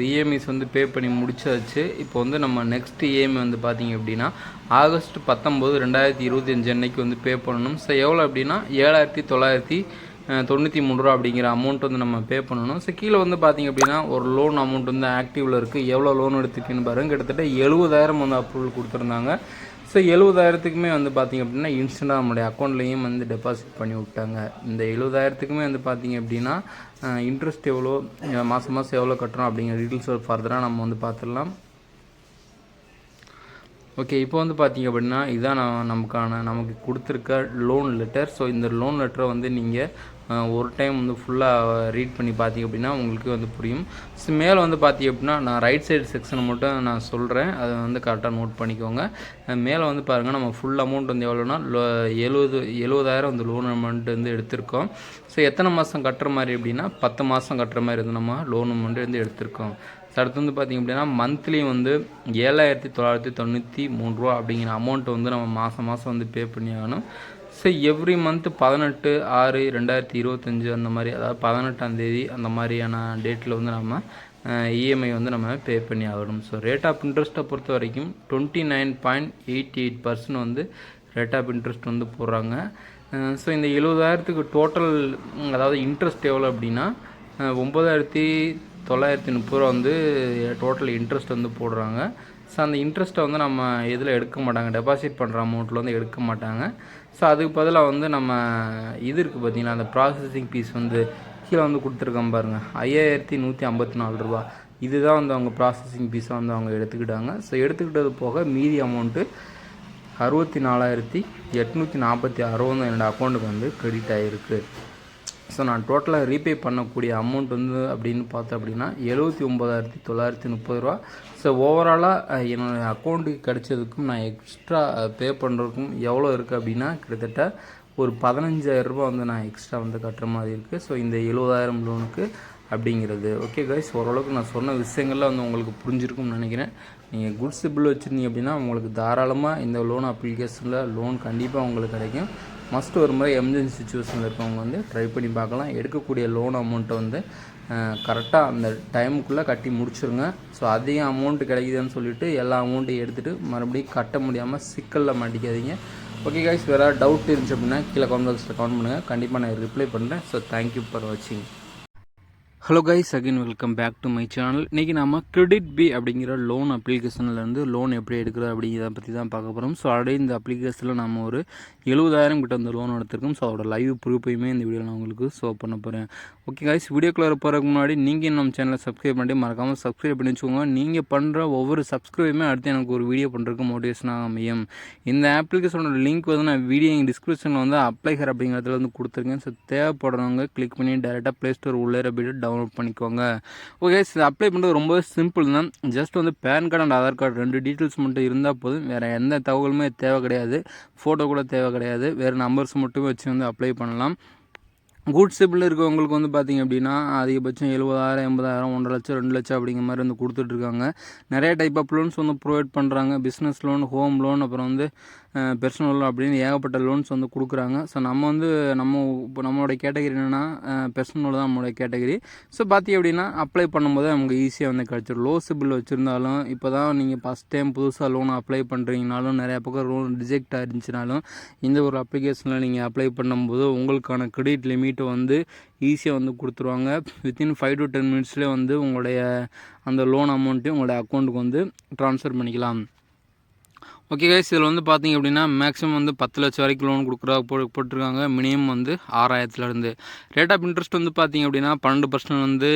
இஎம்ஐஸ் வந்து பே பண்ணி முடிச்சாச்சு. இப்போ வந்து நம்ம நெக்ஸ்ட் இஎம்ஐ வந்து பார்த்திங்க அப்படின்னா ஆகஸ்ட் 19, 2025 அன்னைக்கு வந்து பே பண்ணணும். ஸோ எவ்வளோ அப்படின்னா 7,993 ரூபா அப்படிங்கிற அமௌண்ட் வந்து நம்ம பே பண்ணணும். ஸோ கீழே வந்து பார்த்திங்க அப்படின்னா ஒரு லோன் அமௌண்ட் வந்து ஆக்டிவில் இருக்குது. எவ்வளோ லோன் எடுத்துருக்குன்னு பாருங்கள். கிட்டத்தட்ட 70,000 வந்து அப்ரூவல் கொடுத்துருந்தாங்க. ஸோ 70,000த்துக்குமே வந்து பார்த்திங்க அப்படின்னா இன்ஸ்டண்ட்டாக நம்மளுடைய அக்கௌண்ட்லேயும் வந்து டெபாசிட் பண்ணி விட்டாங்க. இந்த 70,000த்துக்குமே வந்து பார்த்திங்க அப்படின்னா இன்ட்ரெஸ்ட் எவ்வளோ, மாதம் எவ்வளோ கட்டுறோம் அப்படிங்கிற டீட்டெயில்ஸ் ஃபர்தராக நம்ம வந்து பார்த்துடலாம். ஓகே, இப்போ வந்து பார்த்திங்க அப்படின்னா இதுதான் நமக்கு கொடுத்துருக்க லோன் லெட்டர். ஸோ இந்த லோன் லெட்டரை வந்து நீங்கள் ஒரு டைம் வந்து ஃபுல்லாக ரீட் பண்ணி பார்த்திங்க அப்படின்னா உங்களுக்கு வந்து புரியும். ஸோ மேலே வந்து பார்த்திங்க அப்படின்னா நான் ரைட் சைடு செக்ஷனை மட்டும் நான் சொல்கிறேன், அதை வந்து கரெக்டாக நோட் பண்ணிக்கோங்க. மேலே வந்து பாருங்கள், நம்ம ஃபுல் அமௌண்ட் வந்து எவ்வளோனா 70,000 வந்து லோன் அமௌண்ட் வந்து எடுத்திருக்கோம். ஸோ எத்தனை மாதம் கட்டுற மாதிரி அப்படின்னா 10 மாதம் கட்டுற மாதிரி வந்து நம்ம லோன் அமௌண்ட் வந்து எடுத்திருக்கோம். அடுத்து வந்து பார்த்திங்க அப்படின்னா மந்த்லி வந்து 7,993 ரூபா அப்படிங்கிற அமௌண்ட்டை வந்து நம்ம மாதம் வந்து பே பண்ணி ஆகணும். ஸோ எவ்ரி மந்த்து 18/6/2025 அந்த மாதிரி, அதாவது 18ஆம் தேதி அந்த மாதிரியான டேட்டில் வந்து நம்ம இஎம்ஐ வந்து நம்ம பே பண்ணி ஆகணும். ஸோ ரேட் ஆஃப் இன்ட்ரெஸ்ட்டை பொறுத்த வரைக்கும் 29.88% வந்து ரேட் ஆஃப் இன்ட்ரெஸ்ட் வந்து போடுறாங்க. ஸோ இந்த 70,000த்துக்கு டோட்டல் அதாவது இன்ட்ரெஸ்ட் எவ்வளோ அப்படின்னா 9,930 ரூபா வந்து டோட்டல் இன்ட்ரெஸ்ட் வந்து போடுறாங்க. ஸோ அந்த இன்ட்ரெஸ்ட்டை வந்து நம்ம இதில் எடுக்க மாட்டாங்க, டெபாசிட் பண்ணுற அமௌண்ட்டில் வந்து எடுக்க மாட்டாங்க. ஸோ அதுக்கு பதிலாக வந்து நம்ம இது இருக்குது பார்த்திங்கன்னா, அந்த ப்ராசஸிங் ஃபீஸ் வந்து கீழே வந்து கொடுத்துருக்கோம் பாருங்கள், 5,154 ரூபா. இதுதான் வந்து அவங்க ப்ராசஸிங் ஃபீஸை வந்து அவங்க எடுத்துக்கிட்டாங்க. ஸோ எடுத்துக்கிட்டது போக மீதி அமௌண்ட்டு 64,846 வந்து என்னோடய அக்கௌண்ட்டுக்கு வந்து கிரெடிட் ஆகிருக்கு. ஸோ நான் டோட்டலாக ரீபே பண்ணக்கூடிய அமௌண்ட் வந்து அப்படின்னு பார்த்தேன் அப்படின்னா 79,930 ரூபா. ஸோ ஓவராலாக என்னோடய அக்கௌண்ட்டுக்கு கிடைச்சதுக்கும் நான் எக்ஸ்ட்ரா பே பண்ணுறதுக்கும் எவ்வளோ இருக்குது அப்படின்னா கிட்டத்தட்ட ஒரு 15,000 ரூபா வந்து நான் எக்ஸ்ட்ரா வந்து கட்டுற மாதிரி இருக்குது. ஸோ இந்த 70,000 லோனுக்கு அப்படிங்கிறது. ஓகே கைஸ், ஓரளவுக்கு நான் சொன்ன விஷயங்கள்லாம் வந்து உங்களுக்கு புரிஞ்சிருக்கும்னு நினைக்கிறேன். நீங்கள் குட் சிபில் வச்சுருந்தீங்க அப்படின்னா உங்களுக்கு தாராளமாக இந்த லோன் அப்ளிகேஷனில் லோன் கண்டிப்பாக உங்களுக்கு கிடைக்கும். மஸ்ட் ஒரு முறை எமர்ஜென்சி சுச்சுவேஷனில் இருக்கவங்க வந்து ட்ரை பண்ணி பார்க்கலாம். எடுக்கக்கூடிய லோன் அமௌண்ட்டை வந்து கரெக்டாக அந்த டைமுக்குள்ளே கட்டி முடிச்சுருங்க. ஸோ அதிக அமௌண்ட்டு கிடைக்குதுன்னு சொல்லிவிட்டு எல்லா அமௌண்ட்டையும் எடுத்துகிட்டு மறுபடியும் கட்ட முடியாமல் சிக்கலில் மாட்டிக்காதீங்க. ஓகே கைஸ், வேறு டவுட் இருந்துச்சு அப்படின்னா கீழே கமெண்ட் பாக்ஸில் கமெண்ட் பண்ணுங்கள், கண்டிப்பாக நான் ரிப்ளை பண்ணுறேன். ஸோ தேங்க்யூ ஃபார் வாட்சிங். Hello guys, again welcome back to my channel. இன்றைக்கி நம்ம கிரெடிட் பி அப்படிங்கிற லோன் அப்ளிகேஷன்லேருந்து லோன் எப்படி எடுக்கிறது அப்படிங்கிறத பற்றி தான் பார்க்க போகிறோம். ஸோ ஆல்ரெடி இந்த அப்ளிகேஷனில் நம்ம ஒரு 70,000 கிட்ட வந்து லோன் எடுத்திருக்கோம். ஸோ அதோட லைவ் ப்ரூஃபையுமே இந்த வீடியோவில் நான் உங்களுக்கு ஷோ பண்ண போகிறேன். ஓகே கைஸ், வீடியோக்குள்ளே போகிறதுக்கு முன்னாடி நீங்கள் நம்ம சேனலை சப்ஸ்கிரைப் பண்ணி மறக்காமல் சப்ஸ்கிரைப் பண்ணி வச்சுக்கோங்க. நீங்கள் பண்ணுற ஒவ்வொரு சப்ஸ்கிரைபுமே அடுத்து எனக்கு ஒரு வீடியோ பண்ணுறதுக்கு மோட்டிவேஷனாக அமையும். இந்த அப்ளிகேஷனோட லிங்க் வந்து நான் வீடியோ டிஸ்கிரிப்ஷனில் வந்து அப்ளைகர் அப்படிங்கிறதுல வந்து கொடுத்துருக்கேன். ஸோ தேவைப்படுறவங்க கிளிக் பண்ணி டேரெக்டாக ப்ளே ஸ்டோர் உள்ளே போய்ட்டு டவுன்லோட் பண்ணிக்கோங்க. ஓகே, இது அப்ளை பண்ணுறது ரொம்ப சிம்பிள் தான். ஜஸ்ட் வந்து PAN card and Aadhaar card 2 details மட்டும் இருந்தால் போதும். வேறு எந்த தகவலுமே தேவை கிடையாது, ஃபோட்டோ கூட தேவை கிடையாது. வேறு நம்பர்ஸ் மட்டுமே வச்சு வந்து அப்ளை பண்ணலாம். குட் சிபில் இருக்கவங்களுக்கு வந்து பார்த்திங்க அப்படின்னா அதிகபட்சம் 70,000, 80,000, 1.5 லட்சம், 2 லட்சம் அப்படிங்கிற மாதிரி வந்து கொடுத்துட்ருக்காங்க. நிறைய டைப் ஆஃப் லோன்ஸ் வந்து ப்ரொவைட் பண்ணுறாங்க. பிஸ்னஸ் லோன், ஹோம் லோன், அப்புறம் வந்து பெர்சனல் லோன் அப்படின்னு ஏகப்பட்ட லோன்ஸ் வந்து கொடுக்குறாங்க. ஸோ நம்ம வந்து இப்போ நம்மளுடைய கேட்டகரி என்னென்னா பெர்சனல் லோன் தான் நம்மளுடைய கேட்டகரி. ஸோ பார்த்திங்க அப்படின்னா அப்ளை பண்ணும்போது நமக்கு ஈஸியாக வந்து கிடச்சிடும். லோ சிபில் வச்சுருந்தாலும், இப்போ தான் நீங்கள் ஃபஸ்ட் டைம் புதுசாக லோன் அப்ளை பண்ணுறீங்கனாலும், நிறையா பக்கம் லோன் ரிஜெக்ட் ஆகிருந்துச்சினாலும் இந்த ஒரு அப்ளிகேஷனில் நீங்கள் அப்ளை பண்ணும்போது உங்களுக்கான கிரெடிட் லிமிட் வந்து ஈஸியாக வந்து கொடுத்துருவாங்க. வித்தின் 5 to 10 மினிட்ஸ்லேயே வந்து உங்களுடைய அந்த லோன் அமௌண்ட்டையும் உங்களுடைய அக்கௌண்ட்டுக்கு வந்து ட்ரான்ஸ்ஃபர் பண்ணிக்கலாம். ஓகே கைஸ், இதில் வந்து பார்த்திங்க அப்படின்னா மேக்ஸிமம் வந்து 10 லட்சம் வரைக்கும் லோன் போட்டிருக்காங்க. மினிமம் வந்து 6,000லேருந்து. ரேட் ஆஃப் இன்ட்ரெஸ்ட் வந்து பார்த்திங்க அப்படின்னா 12% வந்து